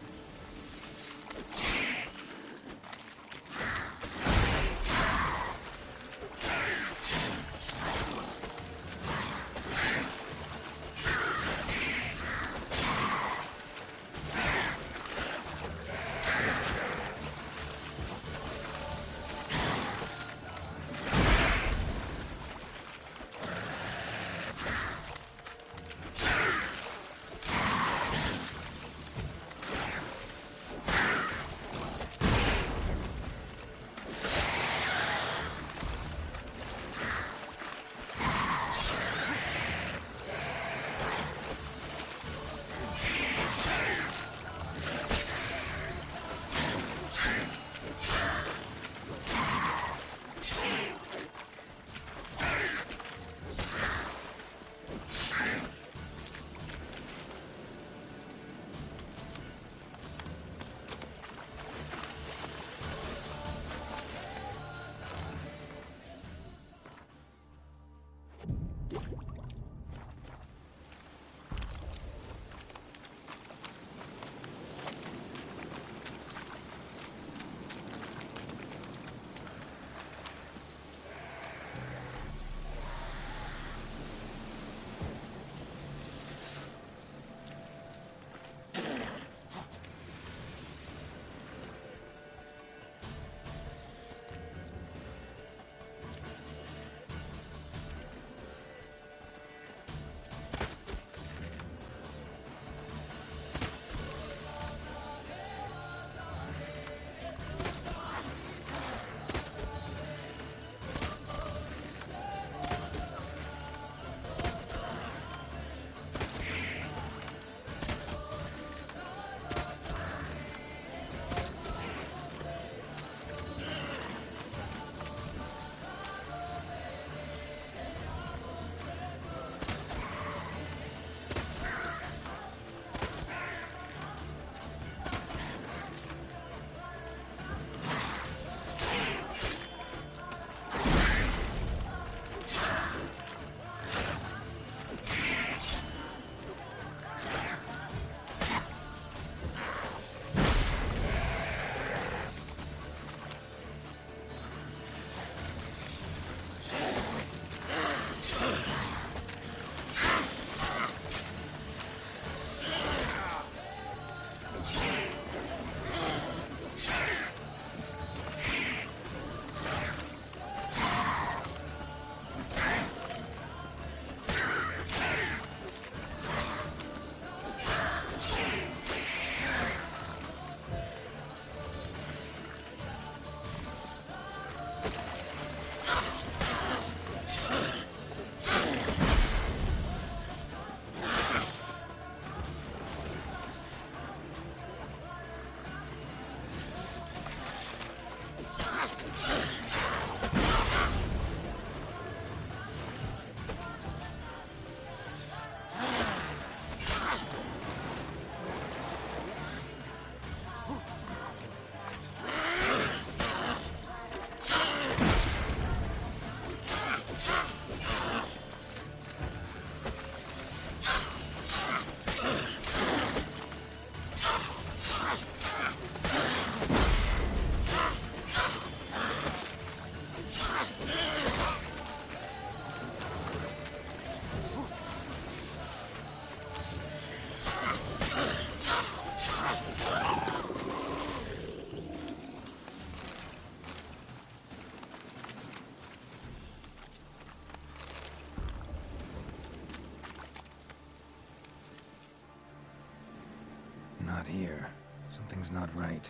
not here. Something's not right.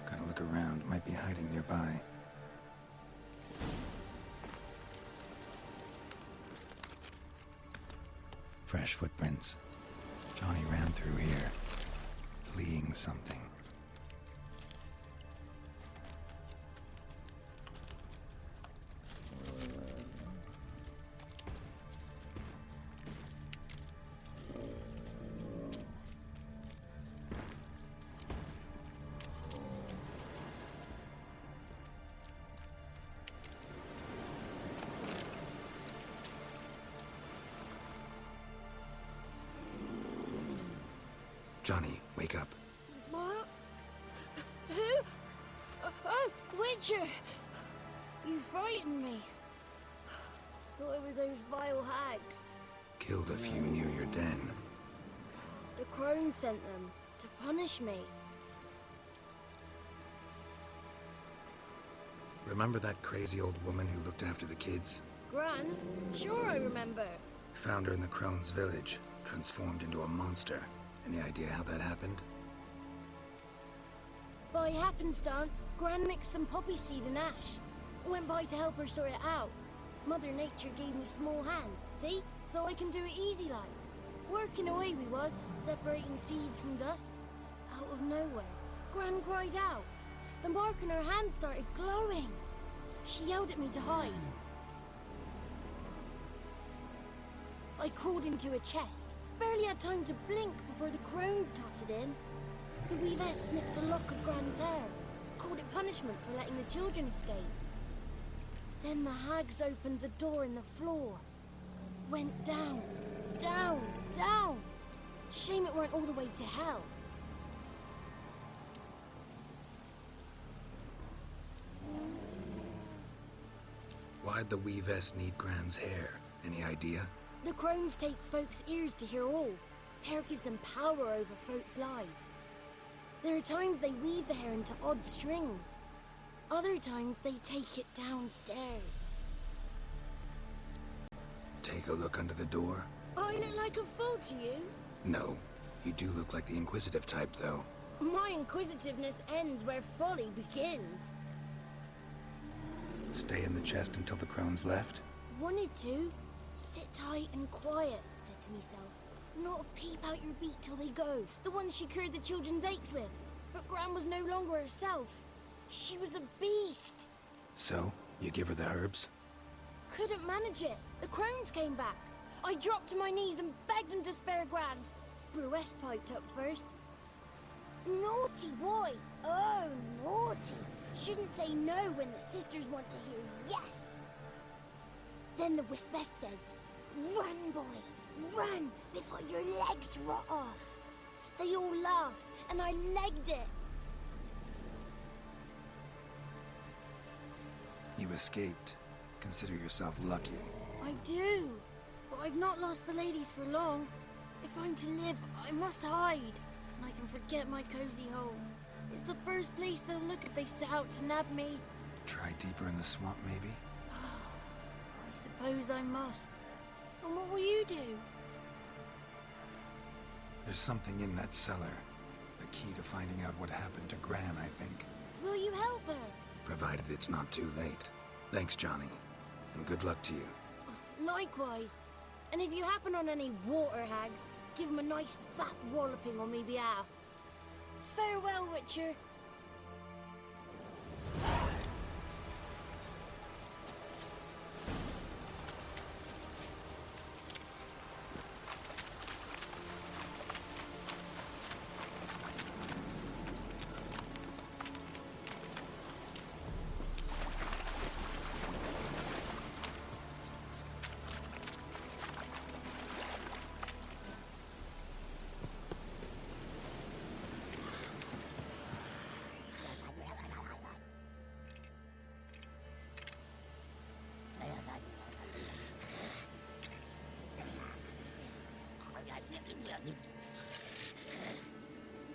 Gotta look around. Might be hiding nearby. Fresh footprints. Johnny ran through here, fleeing something. Johnny, wake up. What? Who? Oh, Witcher! You frightened me. Thought it were those vile hags. Killed a few near your den. The crone sent them to punish me. Remember that crazy old woman who looked after the kids? Gran? Sure I remember. Found her in the Crone's village, transformed into a monster. Any idea how that happened? By happenstance, Gran mixed some poppy seed and ash. Went by to help her sort it out. Mother Nature gave me small hands, see? So I can do it easy like. Working away we was, separating seeds from dust. Out of nowhere, Gran cried out. The mark on her hand started glowing. She yelled at me to hide. I crawled into a chest. Barely had time to blink before the crones totted in. The weavess snipped a lock of Gran's hair. Called it punishment for letting the children escape. Then the hags opened the door in the floor. Went down, down, down. Shame it weren't all the way to hell. Why'd the weavess need Gran's hair? Any idea? The crones take folks' ears to hear all. Hair gives them power over folks' lives. There are times they weave the hair into odd strings. Other times they take it downstairs. Take a look under the door? I look like a fool to you? No. You do look like the inquisitive type, though. My inquisitiveness ends where folly begins. Stay in the chest until the crones left? Wanted to. Sit tight and quiet, said to myself. Not peep out your beak till they go. The ones she cured the children's aches with. But Gran was no longer herself. She was a beast. So, you give her the herbs? Couldn't manage it. The crones came back. I dropped to my knees and begged them to spare Gran. Brewess piped up first. Naughty boy. Oh, naughty. Shouldn't say no when the sisters want to hear yes. Then the Wispess says, run, boy, run, before your legs rot off. They all laughed, and I legged it. You escaped. Consider yourself lucky. I do, but I've not lost the ladies for long. If I'm to live, I must hide, and I can forget my cozy home. It's the first place they'll look if they set out to nab me. Try deeper in the swamp, maybe? I suppose I must. And what will you do? There's something in that cellar. The key to finding out what happened to Gran, I think. Will you help her? Provided it's not too late. Thanks, Johnny. And good luck to you. Likewise. And if you happen on any water hags, give them a nice fat walloping on me behalf. Farewell, Witcher.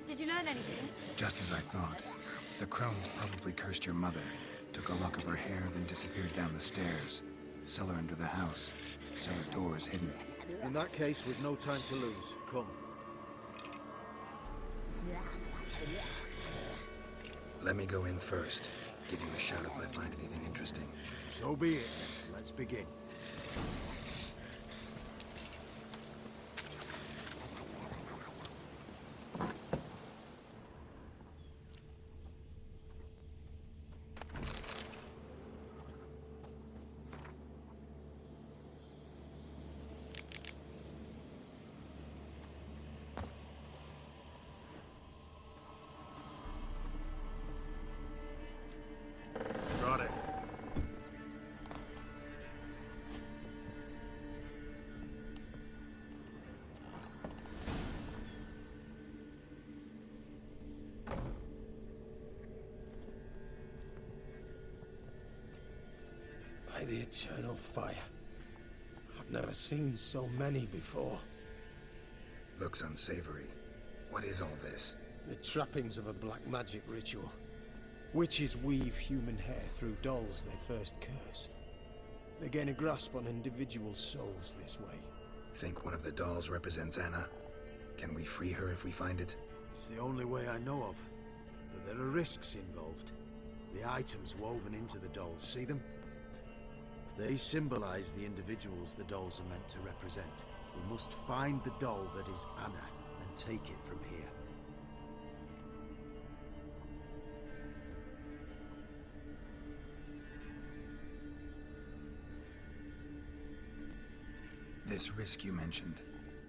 Did you learn anything? Just as I thought. The crones probably cursed your mother, took a lock of her hair, then disappeared down the stairs. Cellar under the house. Cellar doors hidden. In that case, we've no time to lose. Come. Let me go in first. Give you a shout if I find anything interesting. So be it. Let's begin. Got it. By the eternal fire. I've never seen so many before. Looks unsavory. What is all this? The trappings of a black magic ritual. Witches weave human hair through dolls they first curse. They gain a grasp on individual souls this way. Think one of the dolls represents Anna? Can we free her if we find it? It's the only way I know of. But there are risks involved. The items woven into the dolls, see them? They symbolize the individuals the dolls are meant to represent. We must find the doll that is Anna and take it from here. This risk you mentioned.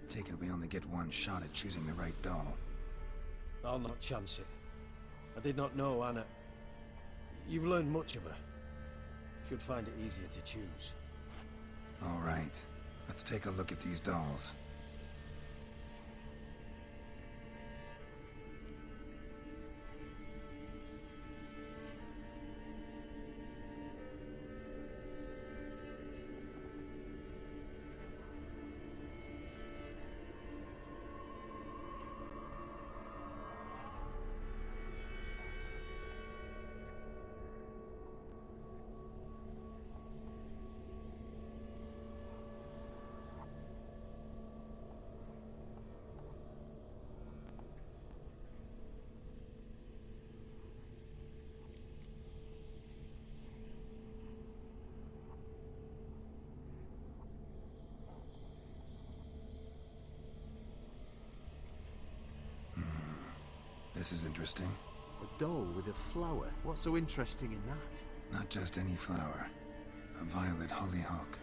Take it we only get one shot at choosing the right doll. I'll not chance it. I did not know Anna. You've learned much of her. Should find it easier to choose. All right. Let's take a look at these dolls. This is interesting. A doll with a flower? What's so interesting in that? Not just any flower. A violet hollyhock.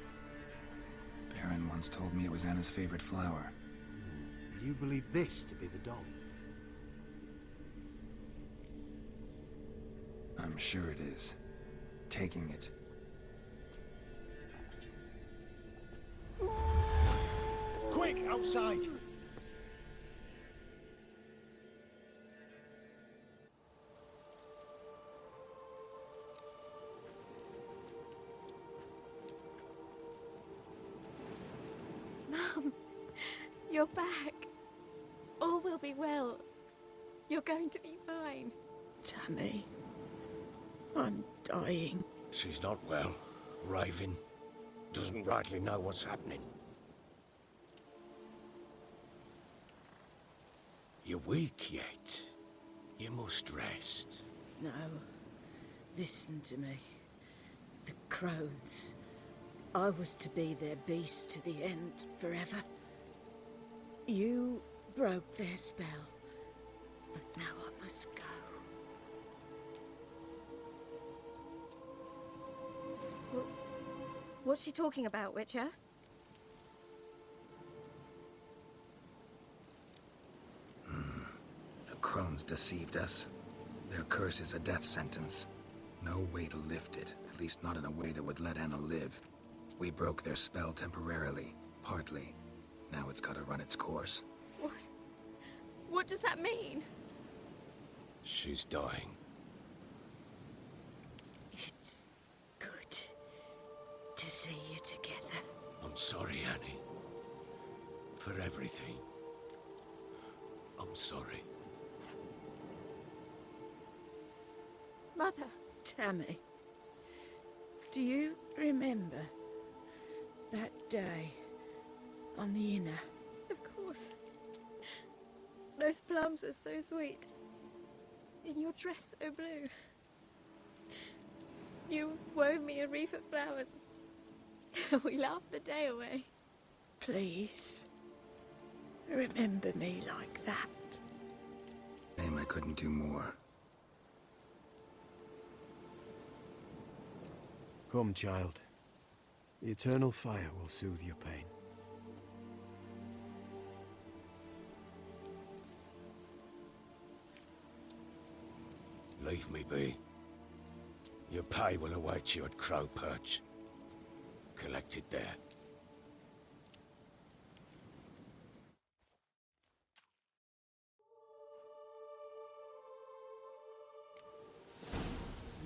Baron once told me it was Anna's favorite flower. You believe this to be the doll? I'm sure it is. Taking it. Quick, outside! Mum, you're back. All will be well. You're going to be fine. Tammy, I'm dying. She's not well. Raving. Doesn't rightly know what's happening. You're weak yet. You must rest. No. Listen to me. The crones. I was to be their beast to the end, forever. You broke their spell. But now I must go. What's she talking about, Witcher? The crones deceived us. Their curse is a death sentence. No way to lift it, at least not in a way that would let Anna live. We broke their spell temporarily, partly. Now it's gotta run its course. What? What does that mean? She's dying. It's good to see you together. I'm sorry, Annie. For everything. I'm sorry. Mother. Tammy, do you remember that day on the Inner? Of course. Those plums are so sweet. In your dress so blue. You wove me a wreath of flowers. We laughed the day away. Please, remember me like that. Shame I couldn't do more. Come, child. The eternal fire will soothe your pain. Leave me be. Your pay will await you at Crow Perch. Collect it there.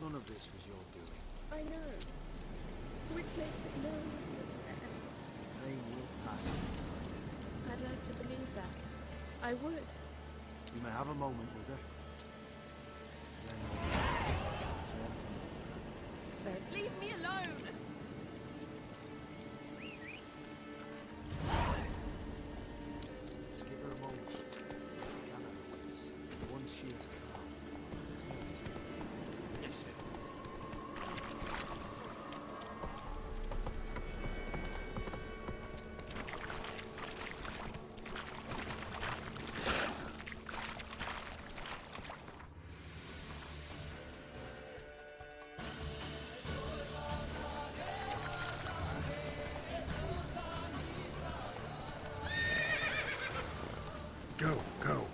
None of this was your doing. I know. Which makes it more reasonable to let them. Pain will pass in time. I'd like to believe that. I would. You may have a moment with her. Then turn to me. Leave me alone! Just give her a moment to gather her wits. Once she is calm, turn to me. Yes, sir. Go, go.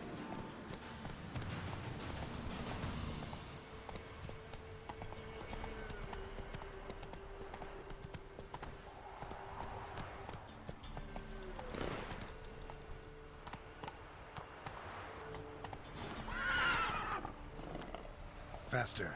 Faster.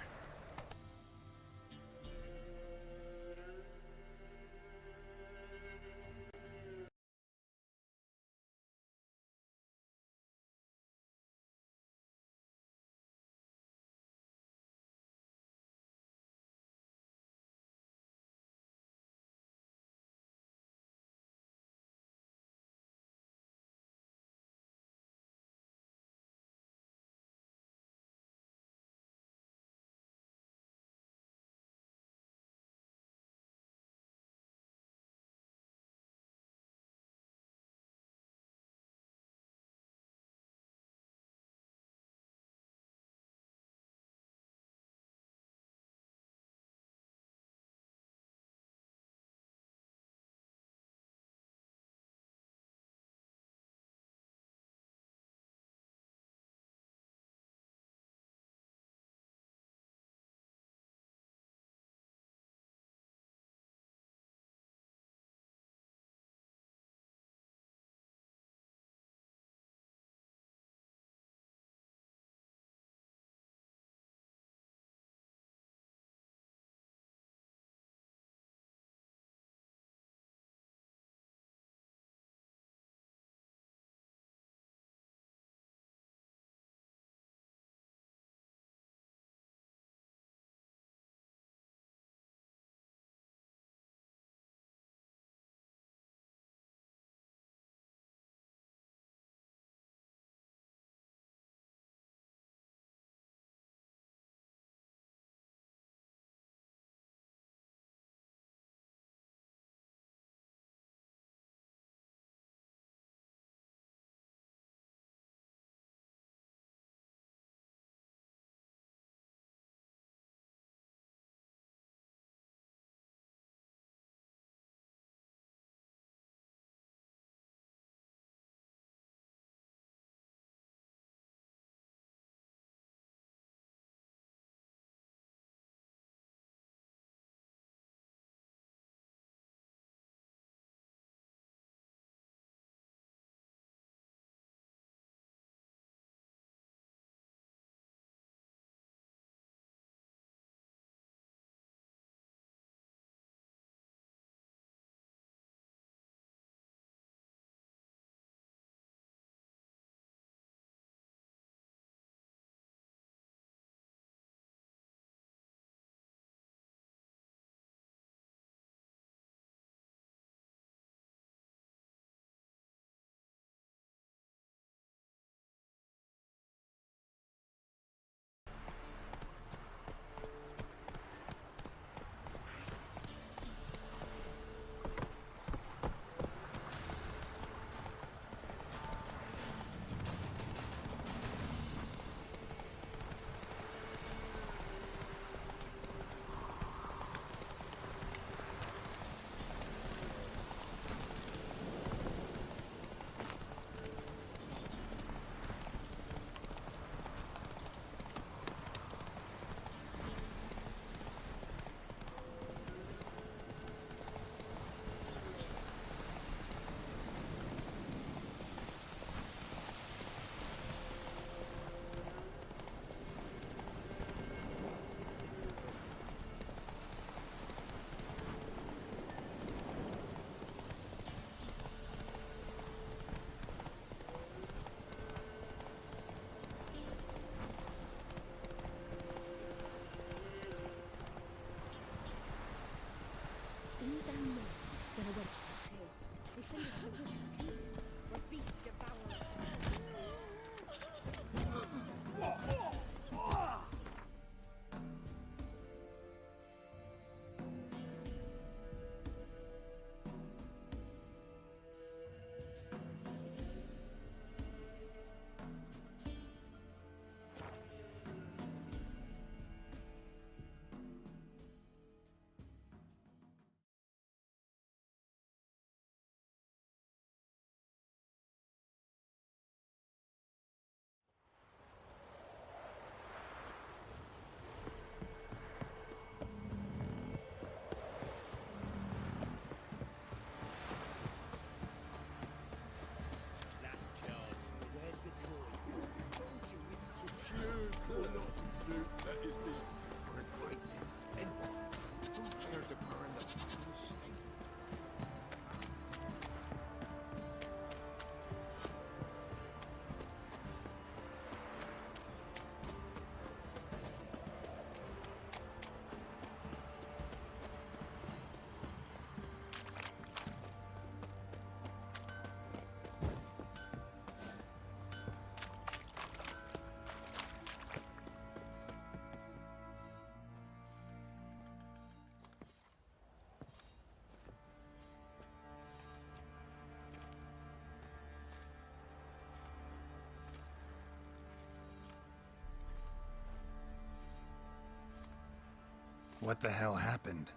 What the hell happened?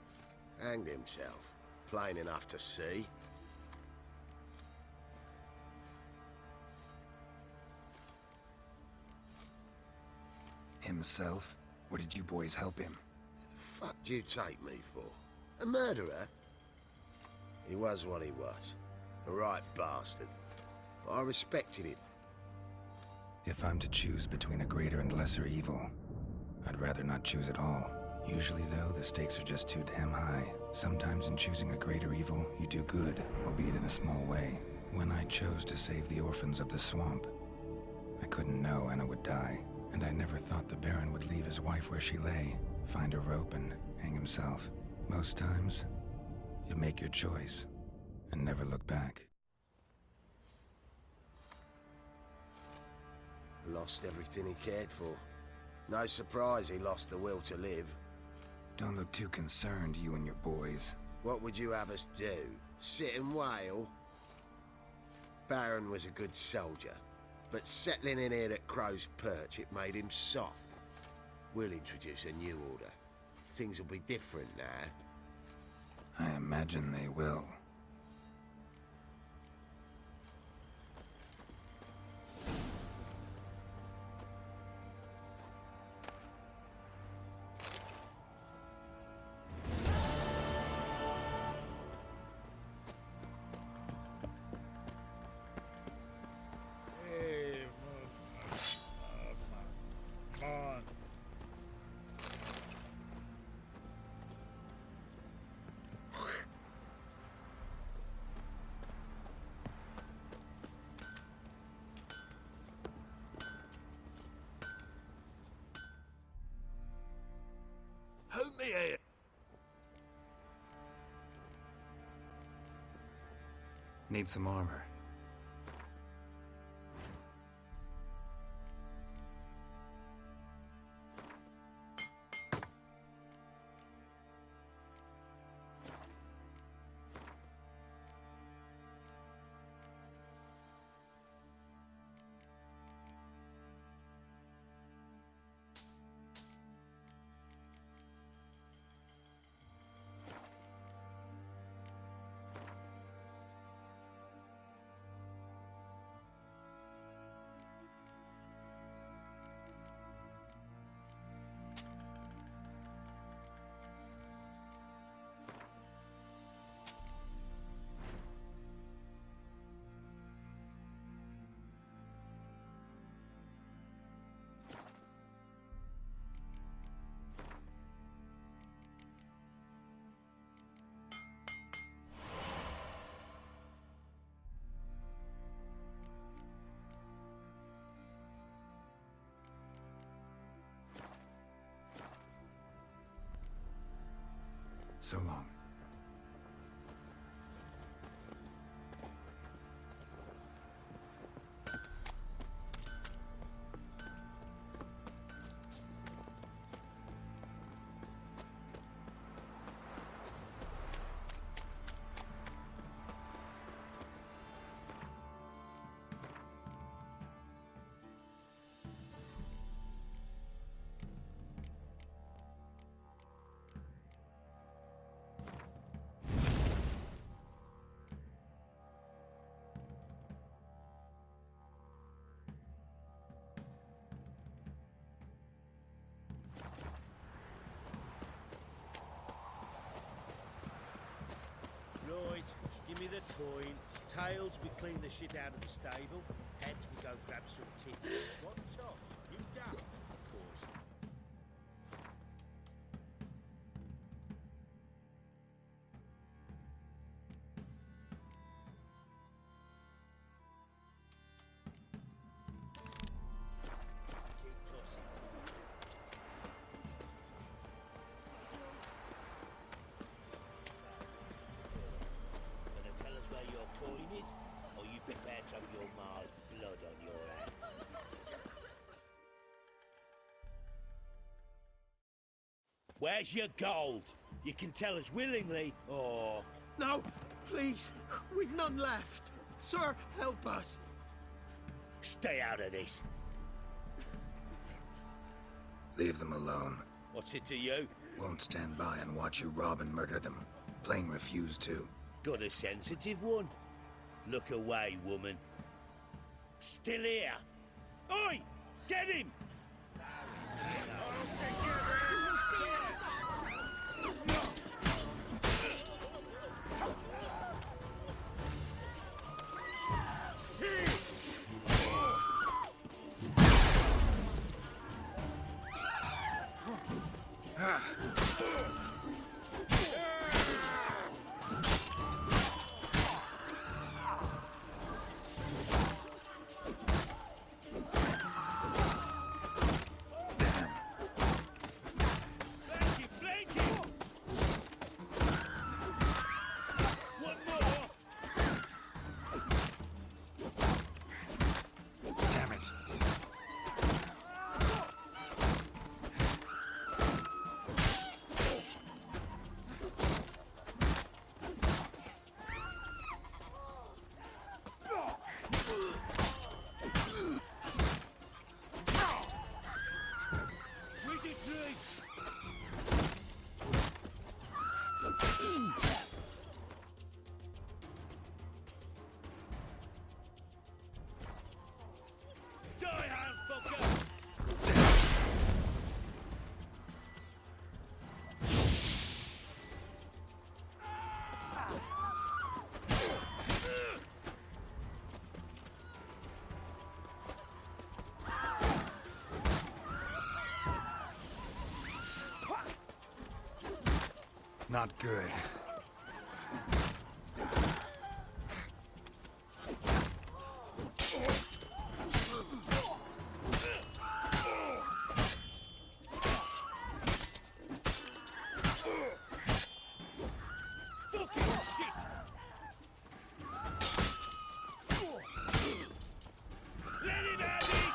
Hanged himself. Plain enough to see. Himself? Or did you boys help him? Fuck do you take me for? A murderer? He was what he was. A right bastard. But I respected him. If I'm to choose between a greater and lesser evil, I'd rather not choose at all. Usually, though, the stakes are just too damn high. Sometimes in choosing a greater evil, you do good, albeit in a small way. When I chose to save the orphans of the swamp, I couldn't know Anna would die, and I never thought the Baron would leave his wife where she lay, find a rope and hang himself. Most times, you make your choice and never look back. Lost everything he cared for. No surprise he lost the will to live. Don't look too concerned, you and your boys. What would you have us do? Sit and wail? Baron was a good soldier, but settling in here at Crow's Perch, it made him soft. We'll introduce a new order. Things will be different now. I imagine they will. Help me here! Need some armor. So long. coin. Tails, we clean the shit out of the stable. Heads, we go grab some tits. What toss? You down? Of course. Keep tossing. Gonna tell us where your coin is, or you prepare to have your ma's blood on your hands? Where's your gold? You can tell us willingly, or... No, please. We've none left. Sir, help us. Stay out of this. Leave them alone. What's it to you? Won't stand by and watch you rob and murder them. Plain refuse to. Got a sensitive one? Look away, woman. Still here? Oi! Get him! Damn it. Wizardry! Die, hand fucker! Not good. Fucking shit! Let him have it!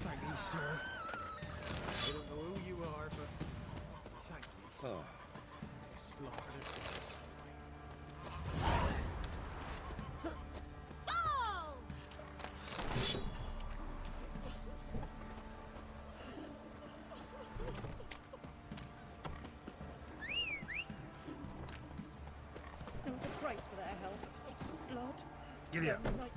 Thank you, sir. I don't know who you are, but thank you. Oh, They slaughtered us. No, the price for their help. Blood. Giddy up. Nightmares.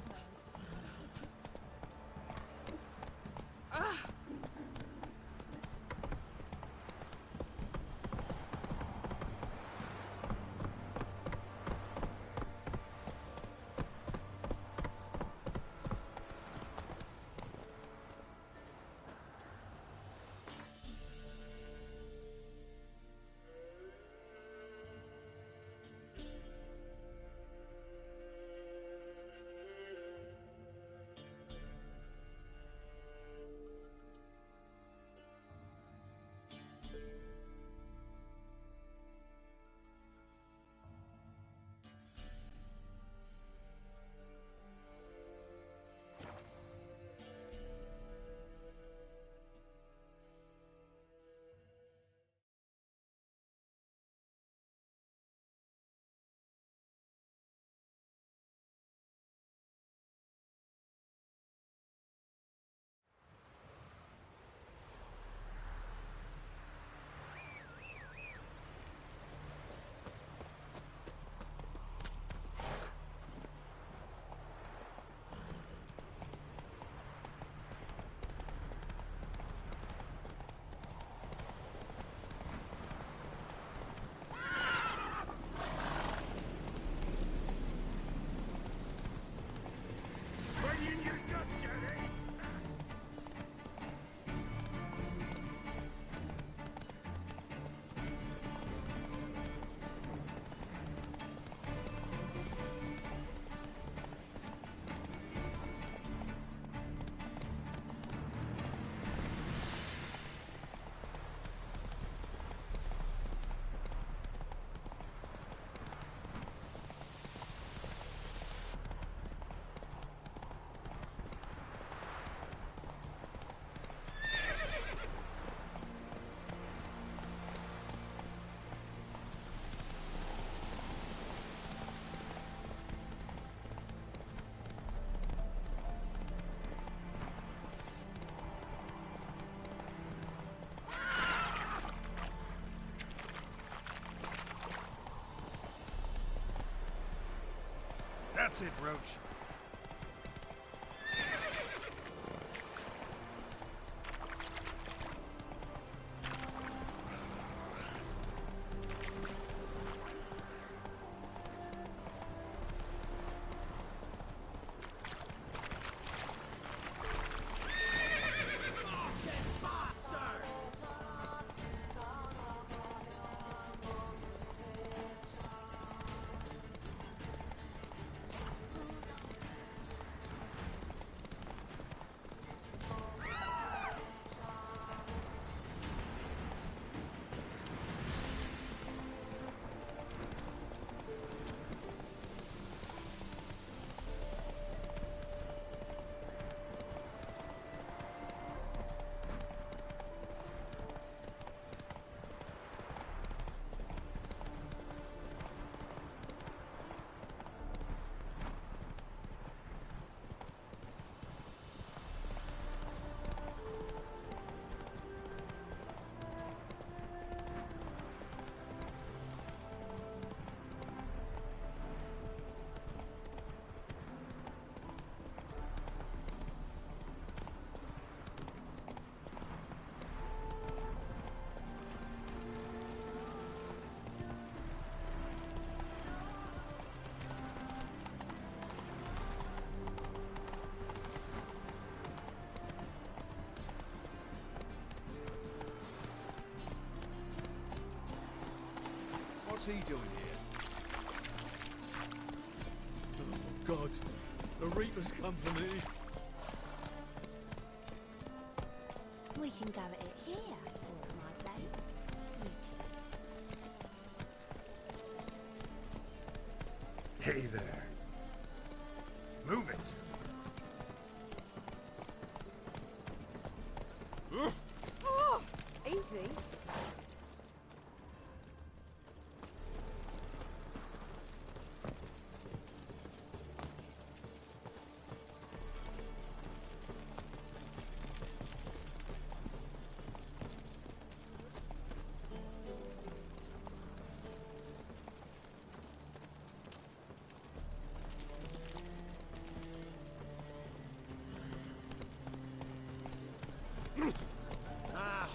That's it, Roach. What's he doing here? Oh, God. The Reaper's come for me. We can go at it here, or at my place. Hey there. Move it. Oh, easy.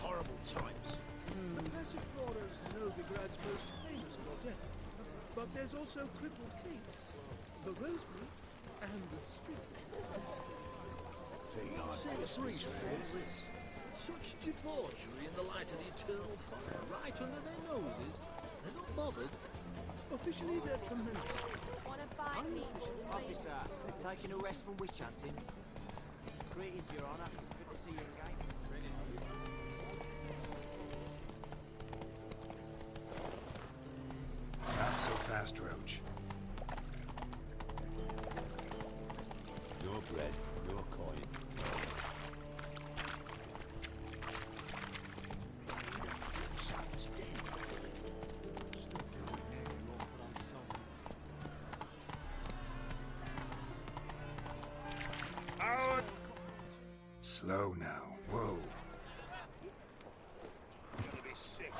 Horrible times. The Passiflora is Novigrad's most famous quartet, but there's also Crippled Cates, the Rosebery, and the Street. Such debauchery in the light of the eternal fire, right under their noses. They're not bothered. Officially, they're tremendous. Wanna fight me? Officer, taking a rest from witch hunting. Greetings, Your Honour. Good to see you again. Not so fast, Roach. Your bread, your coin. Sounds dead. Stop going there, you won't put on something. Out! Slow now. Whoa. I'm gonna be sick.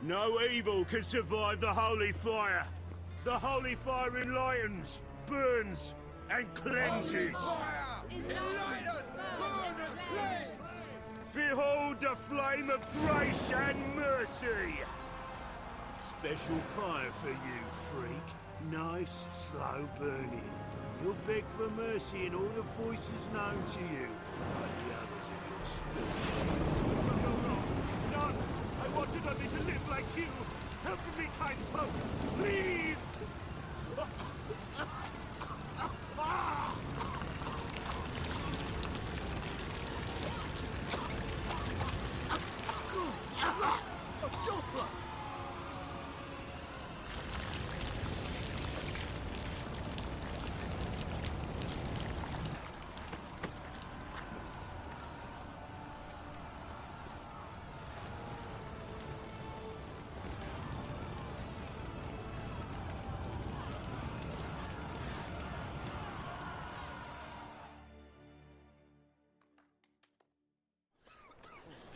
No evil can survive the holy fire. The holy fire enlightens, burns, and cleanses. Behold the flame of grace and mercy. Special fire for you, freak. Nice, slow burning. You'll beg for mercy in all the voices known to you, like the others of your species. None! I wanted only to live like you! Help me, kind folk! Please! Good luck! A Doppler!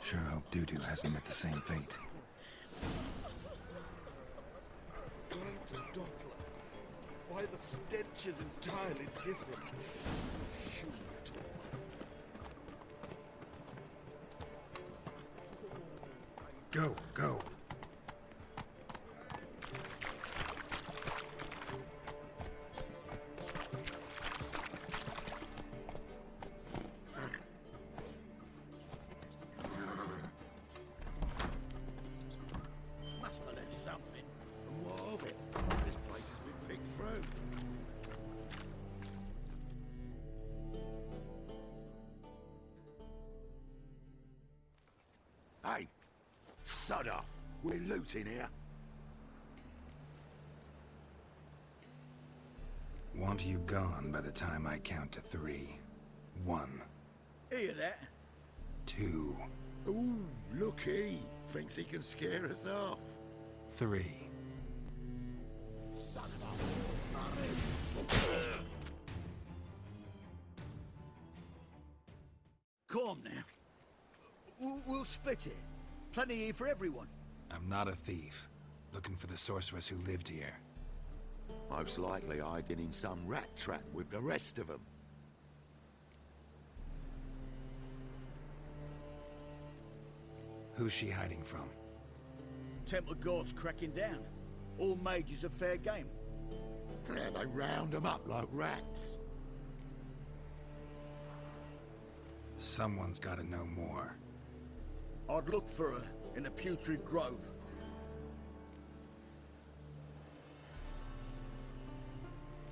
Sure hope Doo-Doo hasn't met the same fate. Dr. Doppler. Why, the stench is entirely different. Human at all. Go, go. Must have left something. And what of it? This place has been picked through. Hey, sod off. We're looting here. Want you gone by the time I count to 3. 1. Hear that? 2. Ooh, looky. Thinks he can scare us off. 3. Son of a... Calm now. We'll split it. Plenty here for everyone. I'm not a thief. Looking for the sorceress who lived here. Most likely hiding in some rat trap with the rest of them. Who's she hiding from? Temple guards cracking down. All mages are fair game. Yeah, they round them up like rats. Someone's gotta know more. I'd look for her in the Putrid Grove.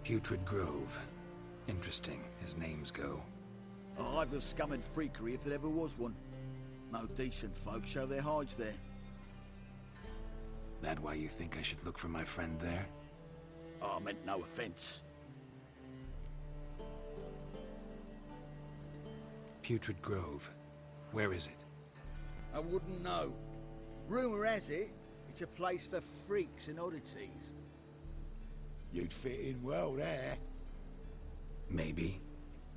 Putrid Grove. Interesting, as names go. A hive of scum and freakery if there ever was one. No decent folk show their hides there. That why you think I should look for my friend there? I meant no offense. Putrid Grove. Where is it? I wouldn't know. Rumour has it, it's a place for freaks and oddities. You'd fit in well there. Maybe.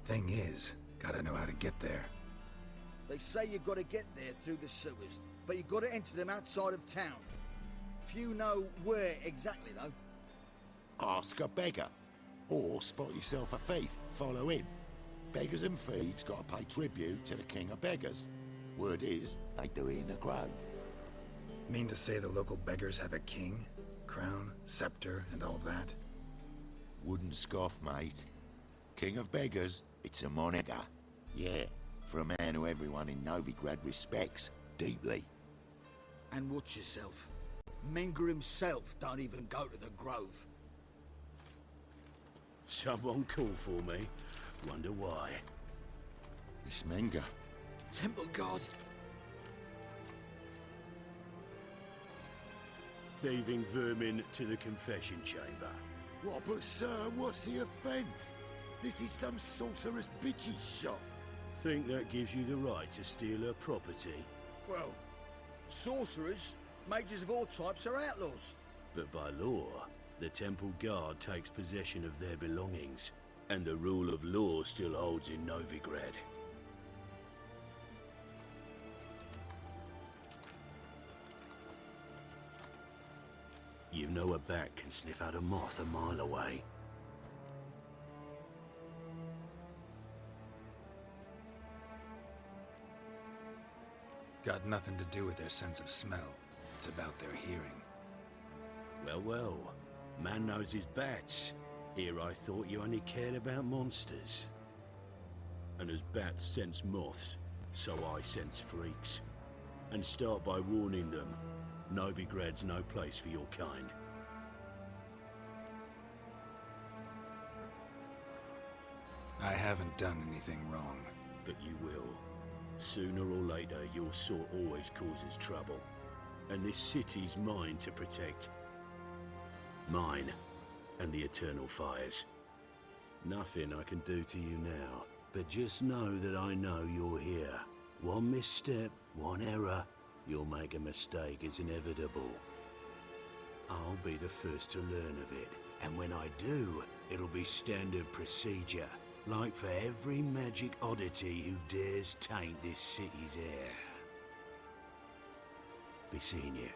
Thing is, gotta know how to get there. They say you gotta get there through the sewers, but you gotta enter them outside of town. Few know where exactly, though. Ask a beggar. Or spot yourself a thief, follow him. Beggars and thieves gotta pay tribute to the king of beggars. Word is, they do it in the grove. Mean to say the local beggars have a king? Crown, scepter, and all that? Wouldn't scoff, mate. King of beggars, it's a moniker. Yeah, for a man who everyone in Novigrad respects deeply. And watch yourself. Menger himself don't even go to the grove. Someone call for me. Wonder why. It's Menger. Temple guard. Thieving vermin to the confession chamber. What, but sir, what's the offence? This is some sorcerer's bitchy shop. Think that gives you the right to steal her property? Well, sorcerers, mages of all types are outlaws. But by law, the temple guard takes possession of their belongings, and the rule of law still holds in Novigrad. You know a bat can sniff out a moth a mile away. Got nothing to do with their sense of smell. It's about their hearing. Well, well. Man knows his bats. Here I thought you only cared about monsters. And as bats sense moths, so I sense freaks. And start by warning them. Novigrad's no place for your kind. I haven't done anything wrong. But you will. Sooner or later, your sort always causes trouble. And this city's mine to protect. Mine and the eternal fires. Nothing I can do to you now, but just know that I know you're here. One misstep, one error, you'll make a mistake, it's inevitable. I'll be the first to learn of it, and when I do, it'll be standard procedure, like for every magic oddity who dares taint this city's air. Be seeing you.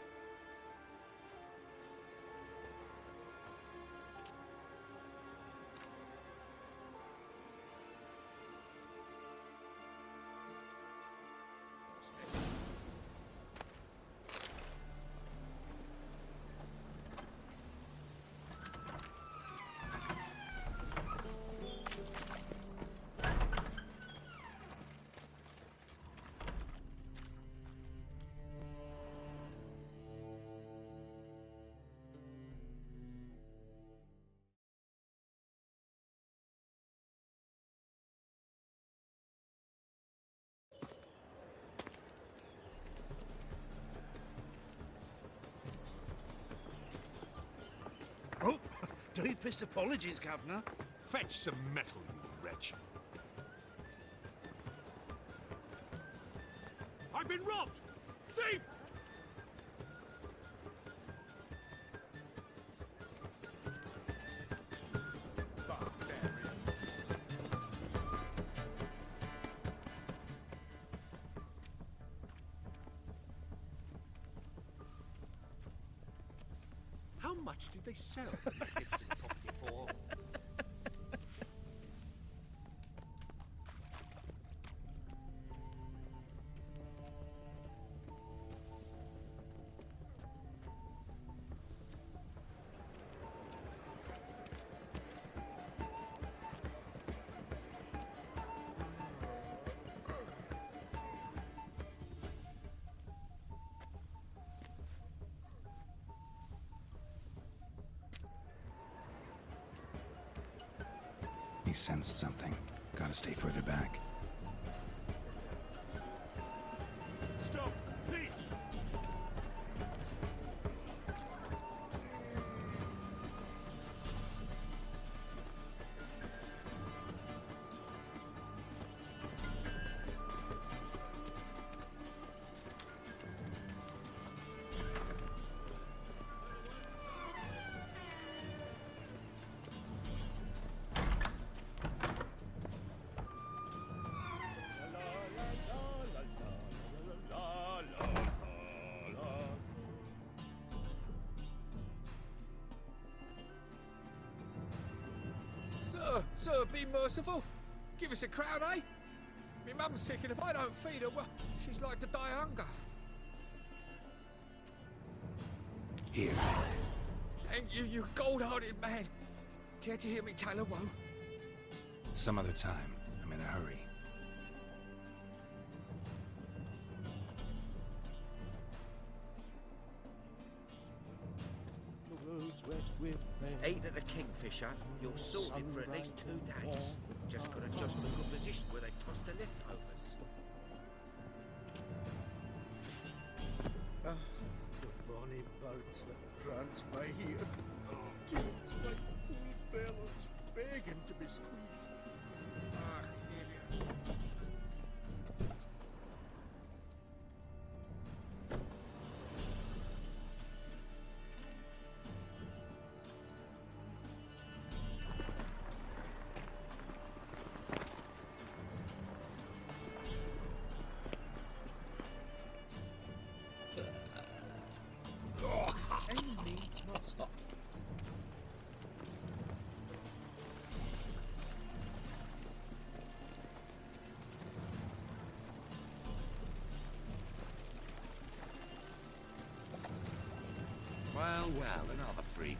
Oh, deepest apologies, Governor. Fetch some metal, you wretch. I've been robbed! Thief! How much did they sell the magnificent property for? He sensed something. Gotta stay further back. Stop! Thief! Sir, be merciful. Give us a crown, eh? My mum's sick, and if I don't feed her, well, she's like to die of hunger. Here. Thank you, you gold-hearted man. Care to hear me tell a woe? Some other time. I'm in a hurry. The road's wet with rain. Ate at the Kingfisher, you're sorted for at least 2 days. Just got to adjust to a good position where they toss the leftovers. The bonny birds that prance by here. Tales like food bellows begging to be squeezed. Ah, here. Any needs not stop. Well, another freak.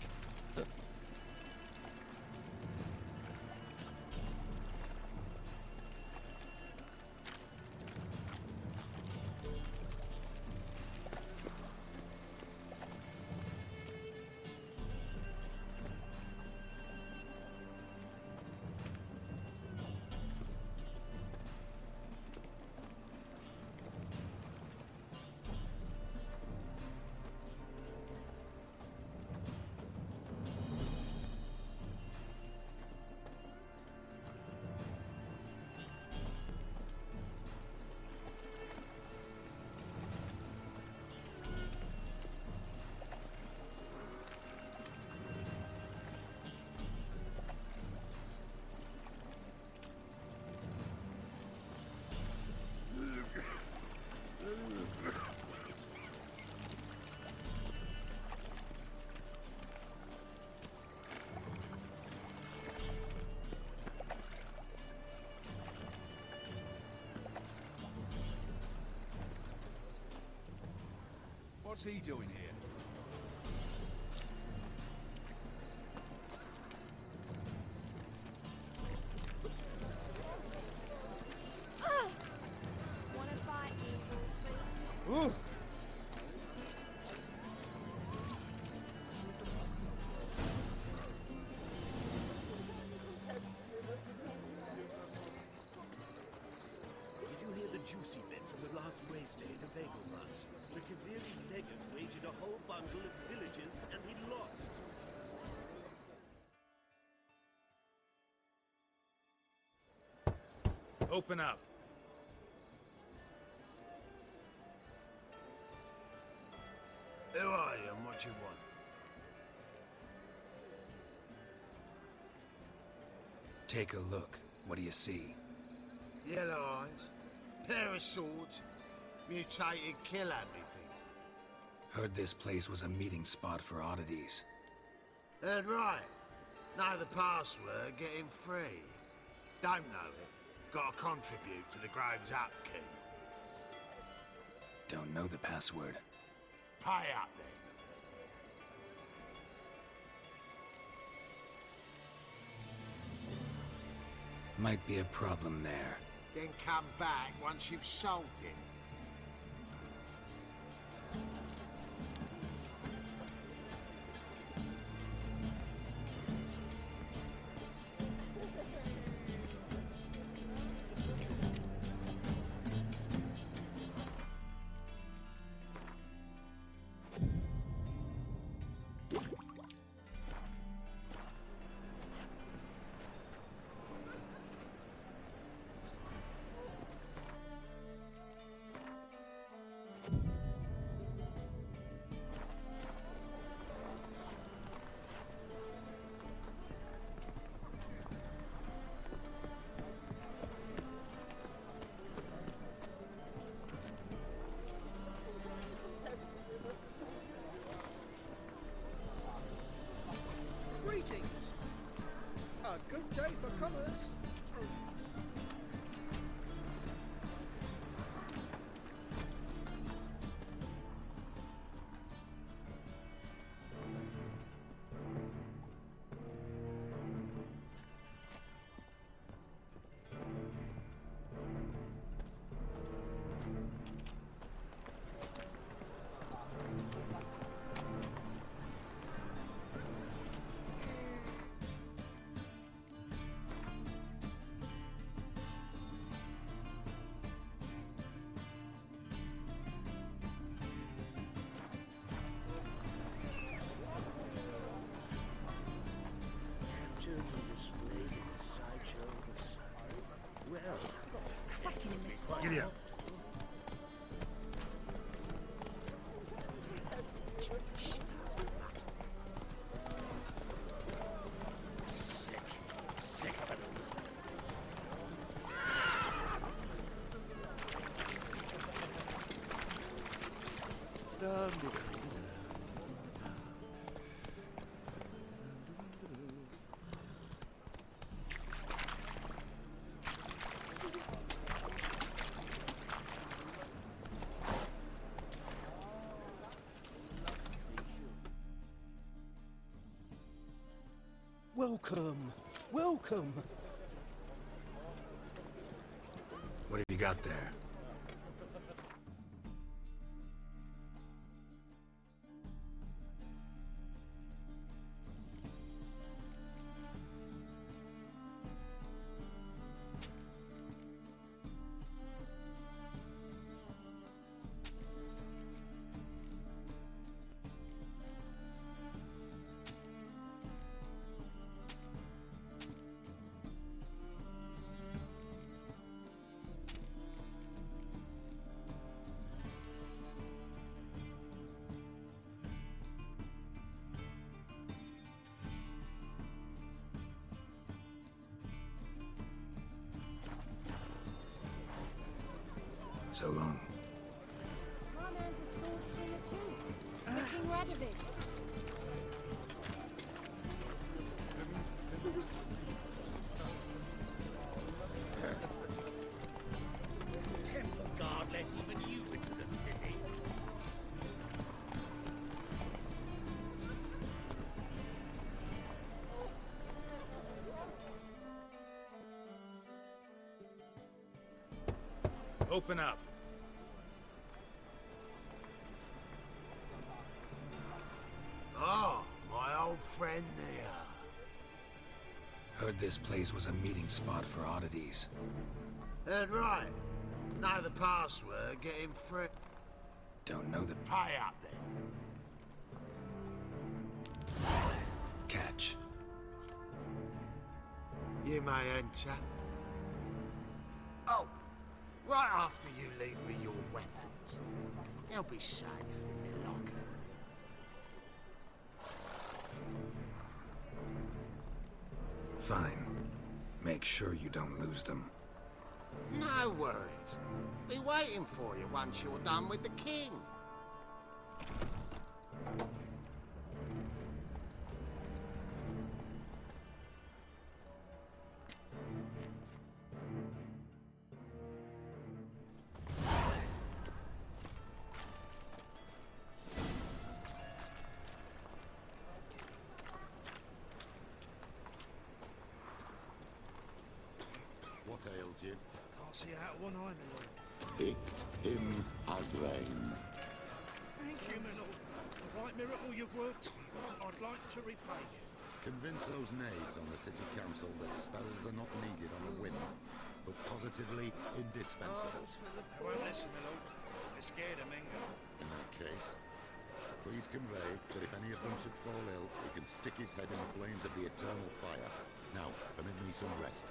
What's he doing here? Wanna fight me, Wolfie? Ooh! Did you hear the juicy bit from the last race day in the Végigjátszás? The Kaviri legate wagered a whole bundle of villages and he lost. Open up. Who are you and what you want? Take a look. What do you see? Yellow eyes, pair of swords, mutated kill-at-me things. Heard this place was a meeting spot for oddities. Heard right. Know the password, get him free. Don't know it, gotta contribute to the Grove's upkeep. Don't know the password. Pay up then. Might be a problem there. Then come back once you've solved it. Greetings! A good day for commerce. Displayed in the sideshow of the sun. Well, What's cracking in this spot? Giddy up. sick of it. Welcome, welcome. What have you got there? So long. My man's a sword swinger too. The King Radovid. Temple Guard let even you into the city. Open up. Oh, my old friend there. Heard this place was a meeting spot for oddities. Heard right. Know the password, get him free. Don't know the... Pay up then. Catch. You may enter. Oh, right after you leave me your weapons. They'll be safe in my locker. Fine. Make sure you don't lose them. No worries. Be waiting for you once you're done with the king. What ails you? Can't see out of one eye, my lord. Picked him as rain. Thank you, my lord. The right miracle you've worked, I'd like to repay you. Convince those knaves on the city council that spells are not needed on a whim, but positively indispensable. They won't listen, my lord. They're scared of Mengo. In that case, please convey that if any of them should fall ill, he can stick his head in the flames of the eternal fire. Now, permit me some rest.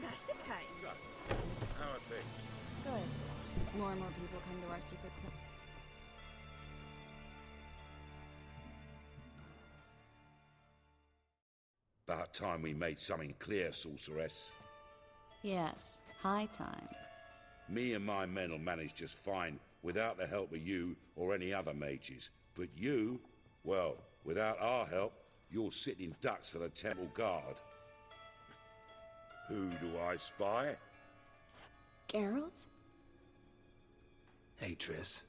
Recipe. So, how are things? Good. More and more people come to our secret club. About time we made something clear, sorceress. Yes, high time. Me and my men will manage just fine without the help of you or any other mages. But you, well, without our help, you're sitting ducks for the temple guard. Who do I spy? Geralt? Hey, Triss.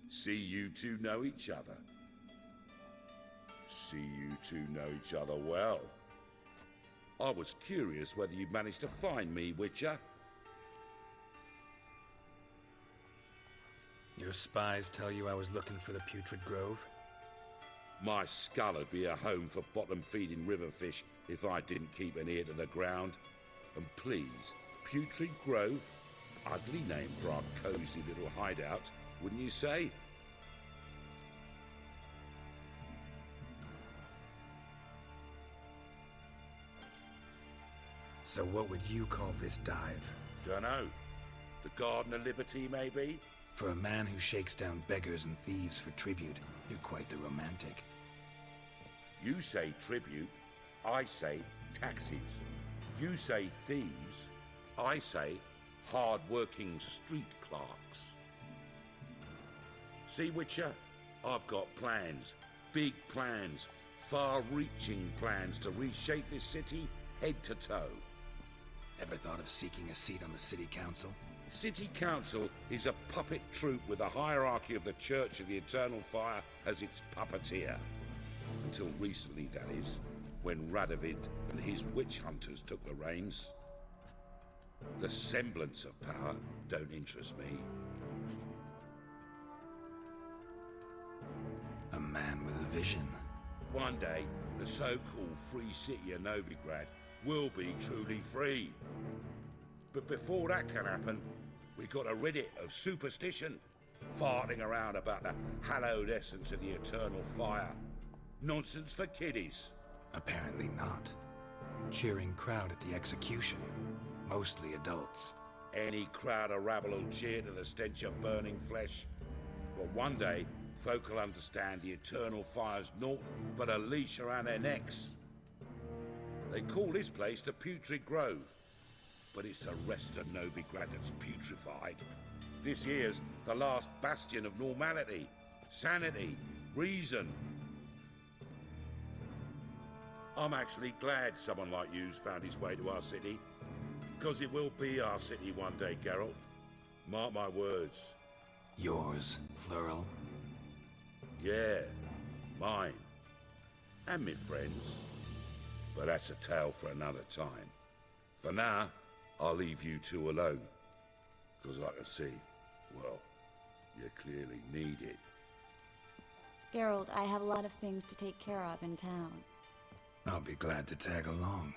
See you two know each other. See you two know each other well. I was curious whether you'd managed to find me, Witcher. Your spies tell you I was looking for the Putrid Grove? My skull would be a home for bottom-feeding river fish if I didn't keep an ear to the ground. And please, Putrid Grove? Ugly name for our cosy little hideout, wouldn't you say? So what would you call this dive? Dunno. The Garden of Liberty, maybe? For a man who shakes down beggars and thieves for tribute, you're quite the romantic. You say tribute, I say taxes. You say thieves, I say hard-working street clerks. See, Witcher? I've got plans. Big plans. Far-reaching plans to reshape this city head to toe. Ever thought of seeking a seat on the city council? City council is a puppet troupe with the hierarchy of the Church of the Eternal Fire as its puppeteer. Until recently, that is, when Radovid and his witch hunters took the reins. The semblance of power don't interest me. A man with a vision. One day, the so-called free city of Novigrad will be truly free. But before that can happen, we got to rid it of superstition, farting around about the hallowed essence of the eternal fire. Nonsense for kiddies. Apparently not. Cheering crowd at the execution. Mostly adults. Any crowd of rabble will cheer to the stench of burning flesh. But one day, folk will understand the eternal fire's naught but a leash around their necks. They call this place the Putrid Grove. But it's the rest of Novigrad that's putrefied. This here's the last bastion of normality, sanity, reason. I'm actually glad someone like you's found his way to our city. Because it will be our city one day, Geralt. Mark my words. Yours, plural? Yeah, Mine. And me friends. But that's a tale for another time. For now, I'll leave you two alone. Because I can see, well, you clearly need it. Geralt, I have a lot of things to take care of in town. I'll be glad to tag along.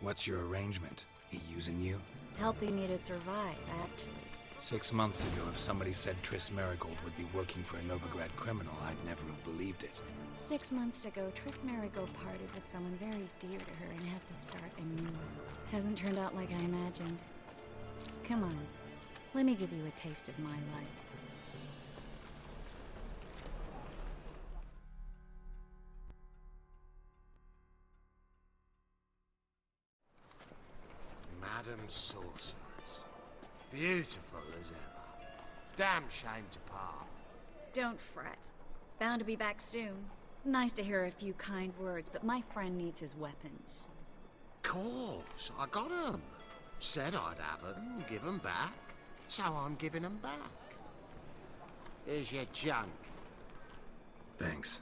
What's your arrangement? He using you? Helping me to survive, actually. 6 months ago, if somebody said Triss Merigold would be working for a Novigrad criminal, I'd never have believed it. 6 months ago, Triss Merigold parted with someone very dear to her and had to start anew. Hasn't turned out like I imagined. Come on, let me give you a taste of my life. Madam Sorceress. Beautiful as ever. Damn shame to part. Don't fret. Bound to be back soon. Nice to hear a few kind words, but my friend needs his weapons. Course, I got 'em. Said I'd have 'em, give 'em back. So I'm giving 'em back. Here's your junk. Thanks.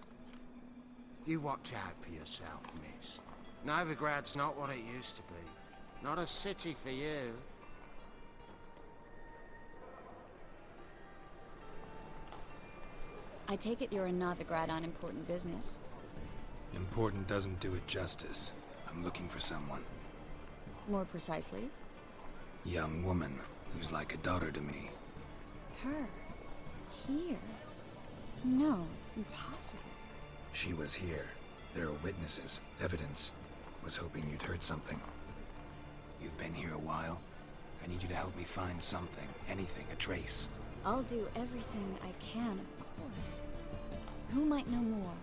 You watch out for yourself, miss. Novigrad's not what it used to be. Not a city for you. I take it you're in Novigrad on important business. Important doesn't do it justice. I'm looking for someone. More precisely? Young woman who's like a daughter to me. Her? Here? No, impossible. She was here. There are witnesses, evidence. Was hoping you'd heard something. You've been here a while. I need you to help me find something, anything, a trace. I'll do everything I can, of course. Who might know more?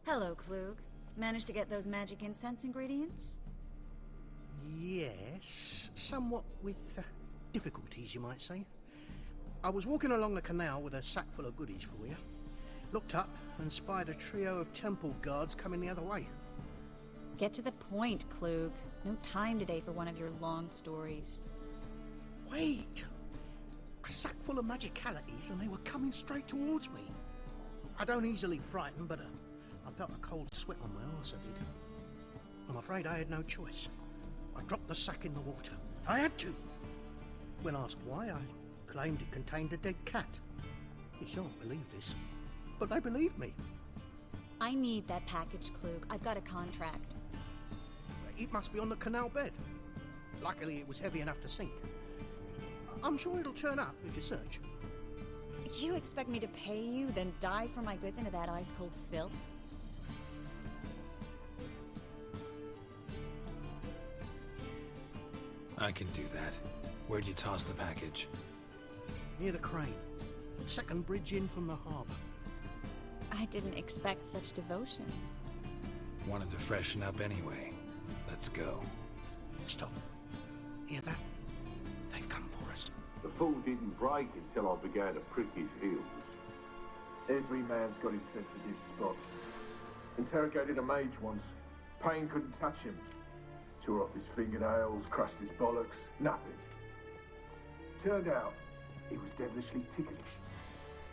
Hello, Klug. Managed to get those magic incense ingredients? Yes, somewhat with difficulties, you might say. I was walking along the canal with a sack full of goodies for you. Looked up and spied a trio of temple guards coming the other way. Get to the point, Klug. No time today for one of your long stories. Wait! A sack full of magicalities and they were coming straight towards me. I don't easily frighten, but I felt a cold sweat on my arse, I did. I'm afraid I had no choice. I dropped the sack in the water. I had to. When asked why, I claimed it contained a dead cat. You shan't believe this, but they believed me. I need that package, Klug. I've got a contract. It must be on the canal bed. Luckily, it was heavy enough to sink. I'm sure it'll turn up if you search. You expect me to pay you, then dive for my goods into that ice-cold filth? I can do that. Where'd you toss the package? Near the crane. Second bridge in from the harbour. I didn't expect such devotion. Wanted to freshen up anyway. Let's go. Stop. Hear that? They've come for us. The fall didn't break until I began to prick his heels. Every man's got his sensitive spots. Interrogated a mage once. Pain couldn't touch him. Tore off his fingernails, crushed his bollocks, nothing. Turned out, he was devilishly ticklish.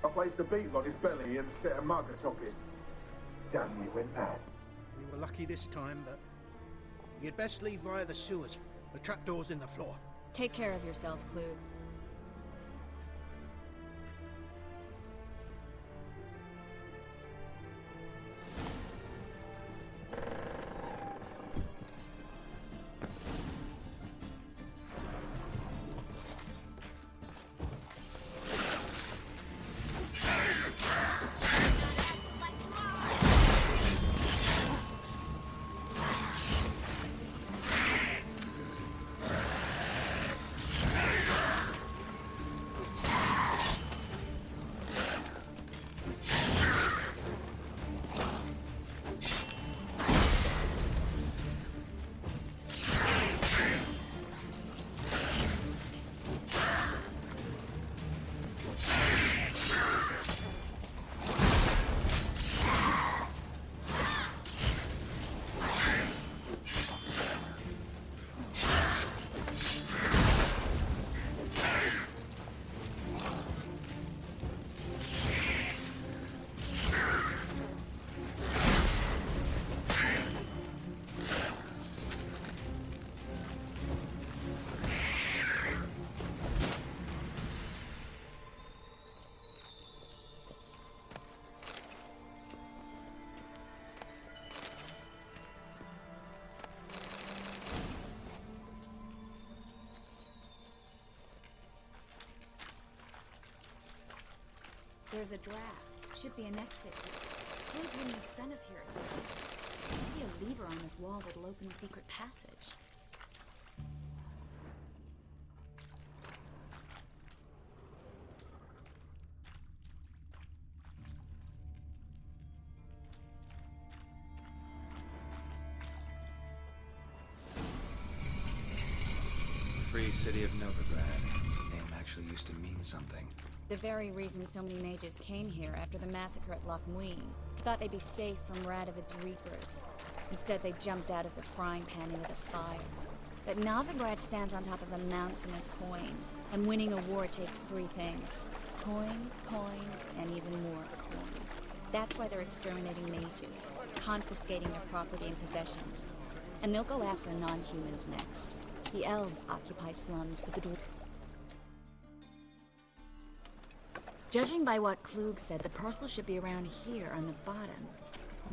I placed a beetle on his belly and set a mug atop it. Damn near went mad. We were lucky this time, but you'd best leave via the sewers. The trapdoor's in the floor. Take care of yourself, Klug. There's a draft. Should be an exit. Cloud wouldn't have sent us here. There must be a lever on this wall that'll open the secret passage. Free city of Novigrad. Name actually used to mean something. The very reason so many mages came here after the massacre at Loch Muin. Thought they'd be safe from Radovid's reapers. Instead, they jumped out of the frying pan into the fire. But Novigrad stands on top of a mountain of coin, and winning a war takes three things. Coin, coin, and even more coin. That's why they're exterminating mages, confiscating their property and possessions. And they'll go after non-humans next. The elves occupy slums, but the dwarves... Judging by what Klug said, the parcel should be around here on the bottom.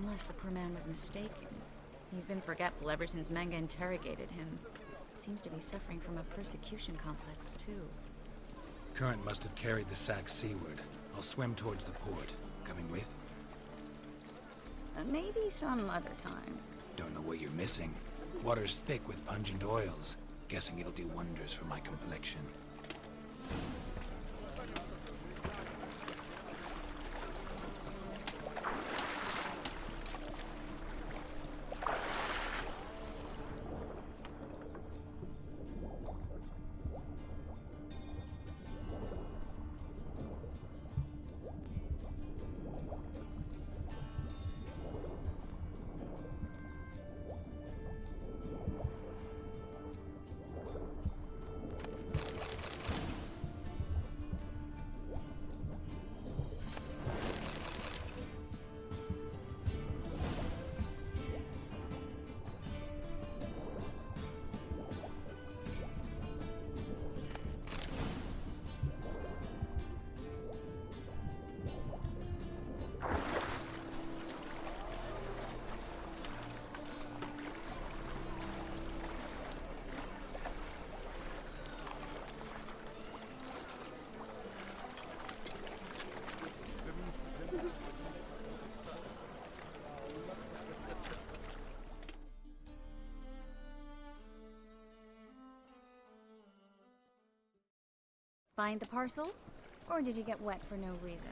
Unless the poor man was mistaken. He's been forgetful ever since Manga interrogated him. Seems to be suffering from a persecution complex, too. Current must have carried the sack seaward. I'll swim towards the port. Coming with? Maybe some other time. Don't know what you're missing. Water's thick with pungent oils. Guessing it'll do wonders for my complexion. Find the parcel? Or did you get wet for no reason?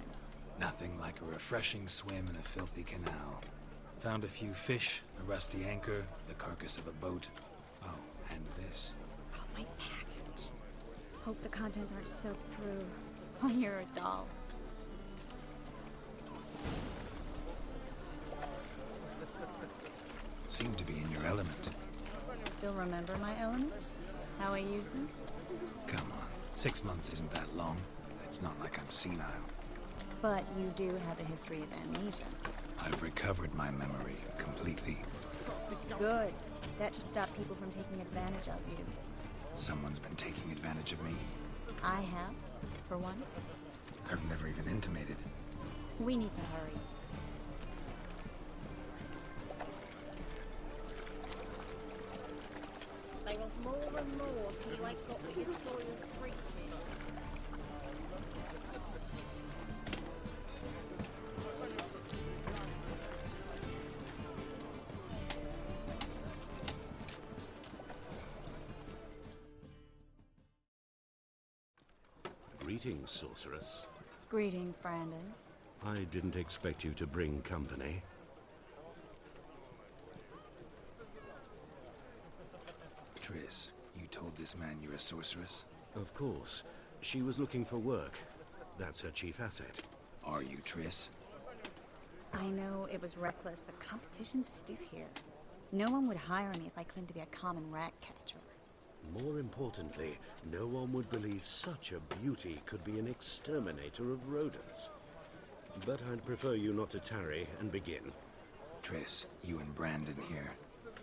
Nothing like a refreshing swim in a filthy canal. Found a few fish, a rusty anchor, the carcass of a boat. Oh, and this. Oh, my package. Hope the contents aren't soaked through. Oh, you're a doll. Seem to be in your element. Still remember my elements? How I use them? Come on. 6 months isn't that long. It's not like I'm senile. But you do have a history of amnesia. I've recovered my memory completely. Good. That should stop people from taking advantage of you. Someone's been taking advantage of me. I have, for one. I've never even intimated. We need to hurry. They want more and more till you ain't got what your soiled creatures. Greetings, sorceress. Greetings, Brandon. I didn't expect you to bring company. Triss, you told this man you're a sorceress? Of course. She was looking for work. That's her chief asset. Are you, Triss? I know it was reckless, but competition's stiff here. No one would hire me if I claimed to be a common rat catcher. More importantly, no one would believe such a beauty could be an exterminator of rodents. But I'd prefer you not to tarry and begin. Triss, you and Brandon here.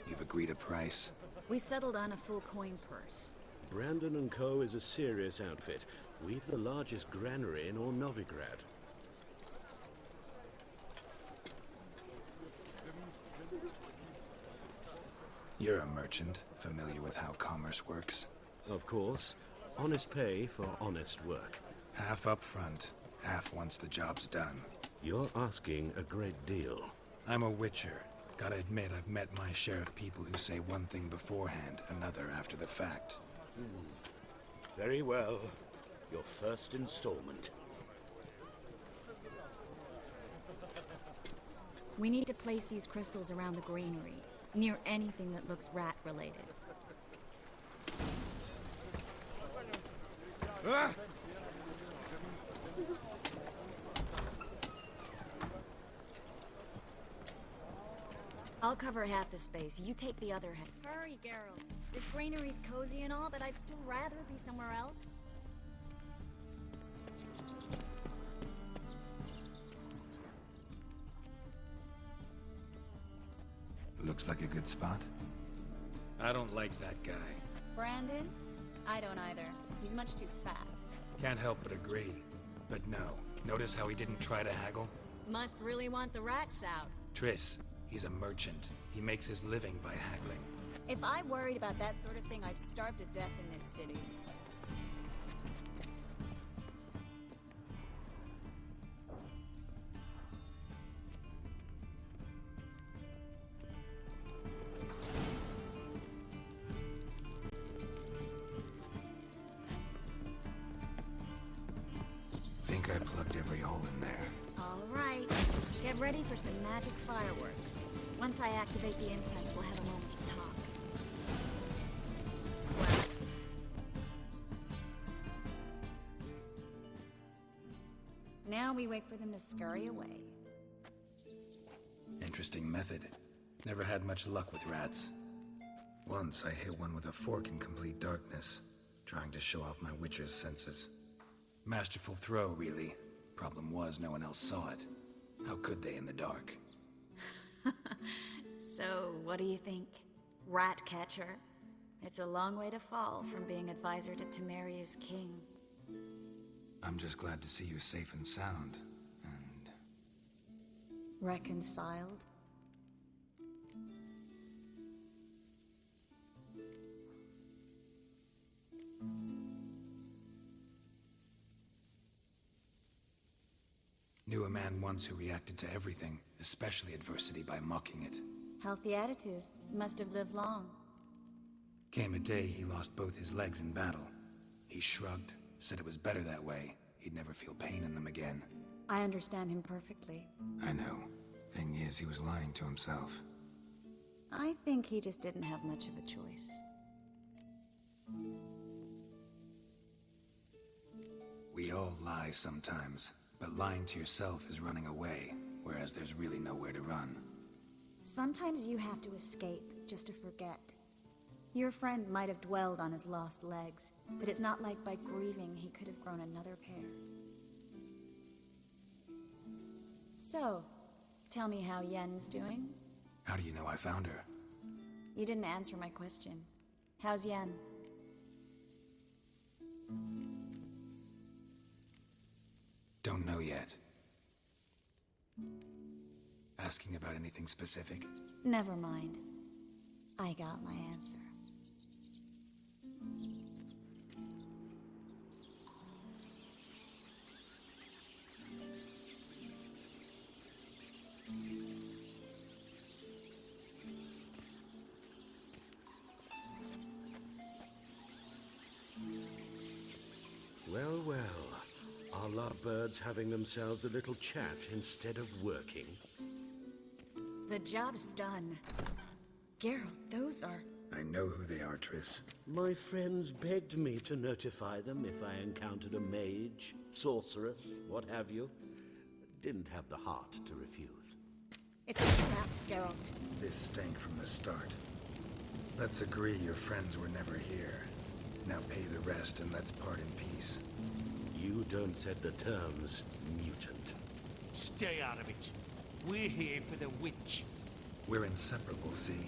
You've agreed a price? We settled on a full coin purse. Brandon & Co. is a serious outfit. We've the largest granary in all Novigrad. You're a merchant, familiar with how commerce works? Of course. Honest pay for honest work. Half up front. half once the job's done. You're asking a great deal. I'm a witcher. Gotta admit, I've met my share of people who say one thing beforehand, another after the fact. Very well. Your first installment. We need to place these crystals around the granary, near anything that looks rat-related. Ah! I'll cover half the space. You take the other half. Hurry, Geralt. This granary's cozy and all, but I'd still rather be somewhere else. Looks like a good spot. I don't like that guy. Brandon? I don't either. He's much too fat. Can't help but agree. But no. Notice how he didn't try to haggle? Must really want the rats out. Triss, he's a merchant. He makes his living by haggling. If I worried about that sort of thing, I'd starve to death in this city. Think I plugged every hole in there. All right. Get ready for some magic fireworks. Once I activate the incense, we'll have a moment to talk. Now we wait for them to scurry away. Interesting method. Never had much luck with rats. Once I hit one with a fork in complete darkness, trying to show off my witcher's senses. Masterful throw, really. Problem was, no one else saw it. How could they in the dark? So, what do you think? Rat catcher? It's a long way to fall from being advisor to Temeria's king. I'm just glad to see you safe and sound, and... Reconciled? Knew a man once who reacted to everything, especially adversity, by mocking it. Healthy attitude. Must have lived long. Came a day he lost both his legs in battle. He shrugged, said it was better that way. He'd never feel pain in them again. I understand him perfectly. I know. Thing is, he was lying to himself. I think he just didn't have much of a choice. We all lie sometimes, but lying to yourself is running away, whereas there's really nowhere to run. Sometimes you have to escape, just to forget. Your friend might have dwelled on his lost legs, but it's not like by grieving he could have grown another pair. So, tell me how Yen's doing? How do you know I found her? You didn't answer my question. How's Yen? Don't know yet. Asking about anything specific? Never mind. I got my answer. Well, well. Are lovebirds having themselves a little chat instead of working? The job's done. Geralt, those are... I know who they are, Triss. My friends begged me to notify them if I encountered a mage, sorceress, what have you. Didn't have the heart to refuse. It's a trap, Geralt. This stank from the start. Let's agree your friends were never here. Now pay the rest and let's part in peace. You don't set the terms, mutant. Stay out of it. We're here for the witch. We're inseparable, see?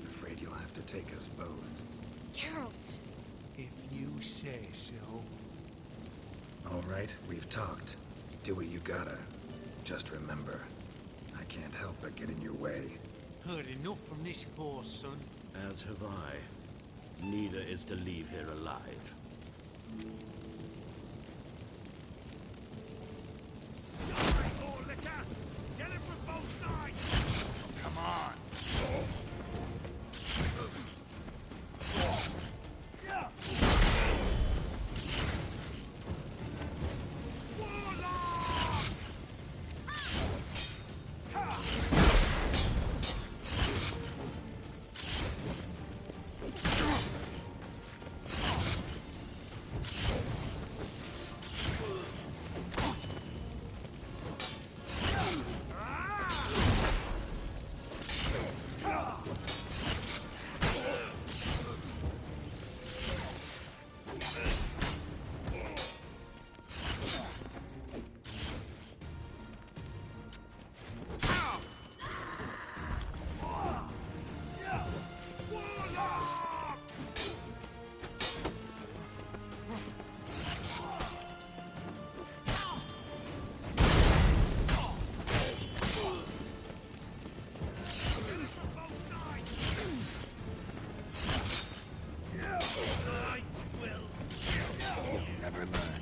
Afraid you'll have to take us both. Geralt! If you say so. All right, we've talked. Do what you gotta. Just remember, I can't help but get in your way. Heard enough from this horse, son. As have I. Neither is to leave here alive. never learn.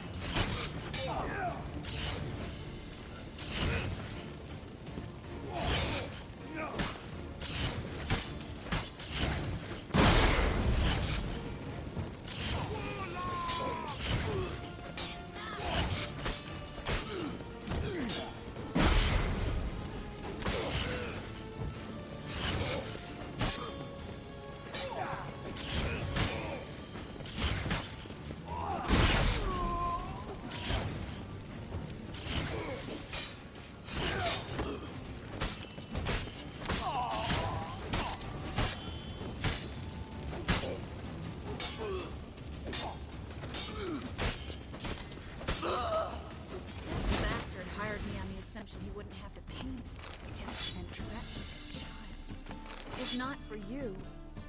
He wouldn't have to pay me. Just and trap like a child. If not for you,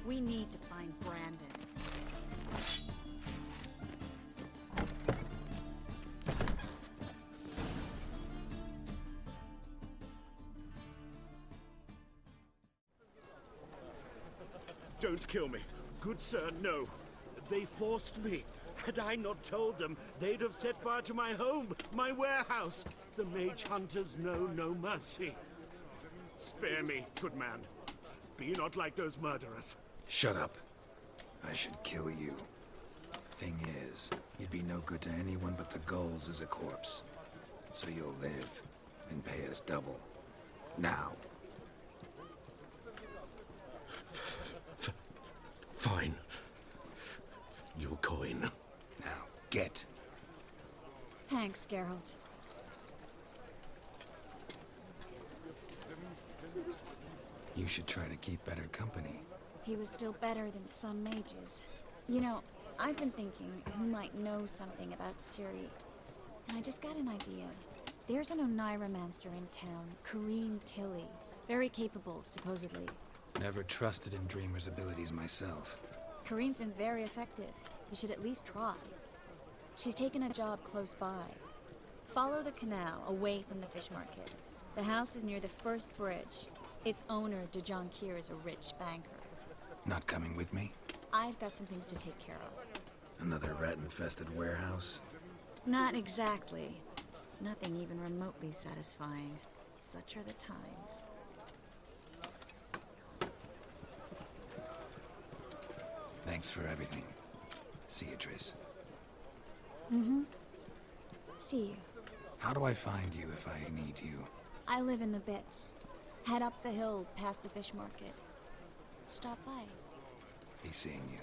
we need to find Brandon. Don't kill me. Good sir, no. They forced me. Had I not told them, they'd have set fire to my home, my warehouse. The mage hunters know no mercy. Spare me, good man. Be not like those murderers. Shut up. I should kill you. Thing is, you'd be no good to anyone but the gulls as a corpse. So you'll live and pay us double. Now. Fine. Your coin. Now, get. Thanks, Geralt. You should try to keep better company. He was still better than some mages. You know, I've been thinking who might know something about Ciri. And I just got an idea. There's an Oneiromancer in town, Corrine Tilly. Very capable, supposedly. Never trusted in Dreamer's abilities myself. Corrine's been very effective. You should at least try. She's taken a job close by. Follow the canal away from the fish market. The house is near the first bridge. Its owner, Dejon Kier, is a rich banker. Not coming with me? I've got some things to take care of. Another rat-infested warehouse? Not exactly. Nothing even remotely satisfying. Such are the times. Thanks for everything. See you, Triss. Mm-hmm. See you. How do I find you if I need you? I live in the Bits. Head up the hill past the fish market. Stop by. Be seeing you.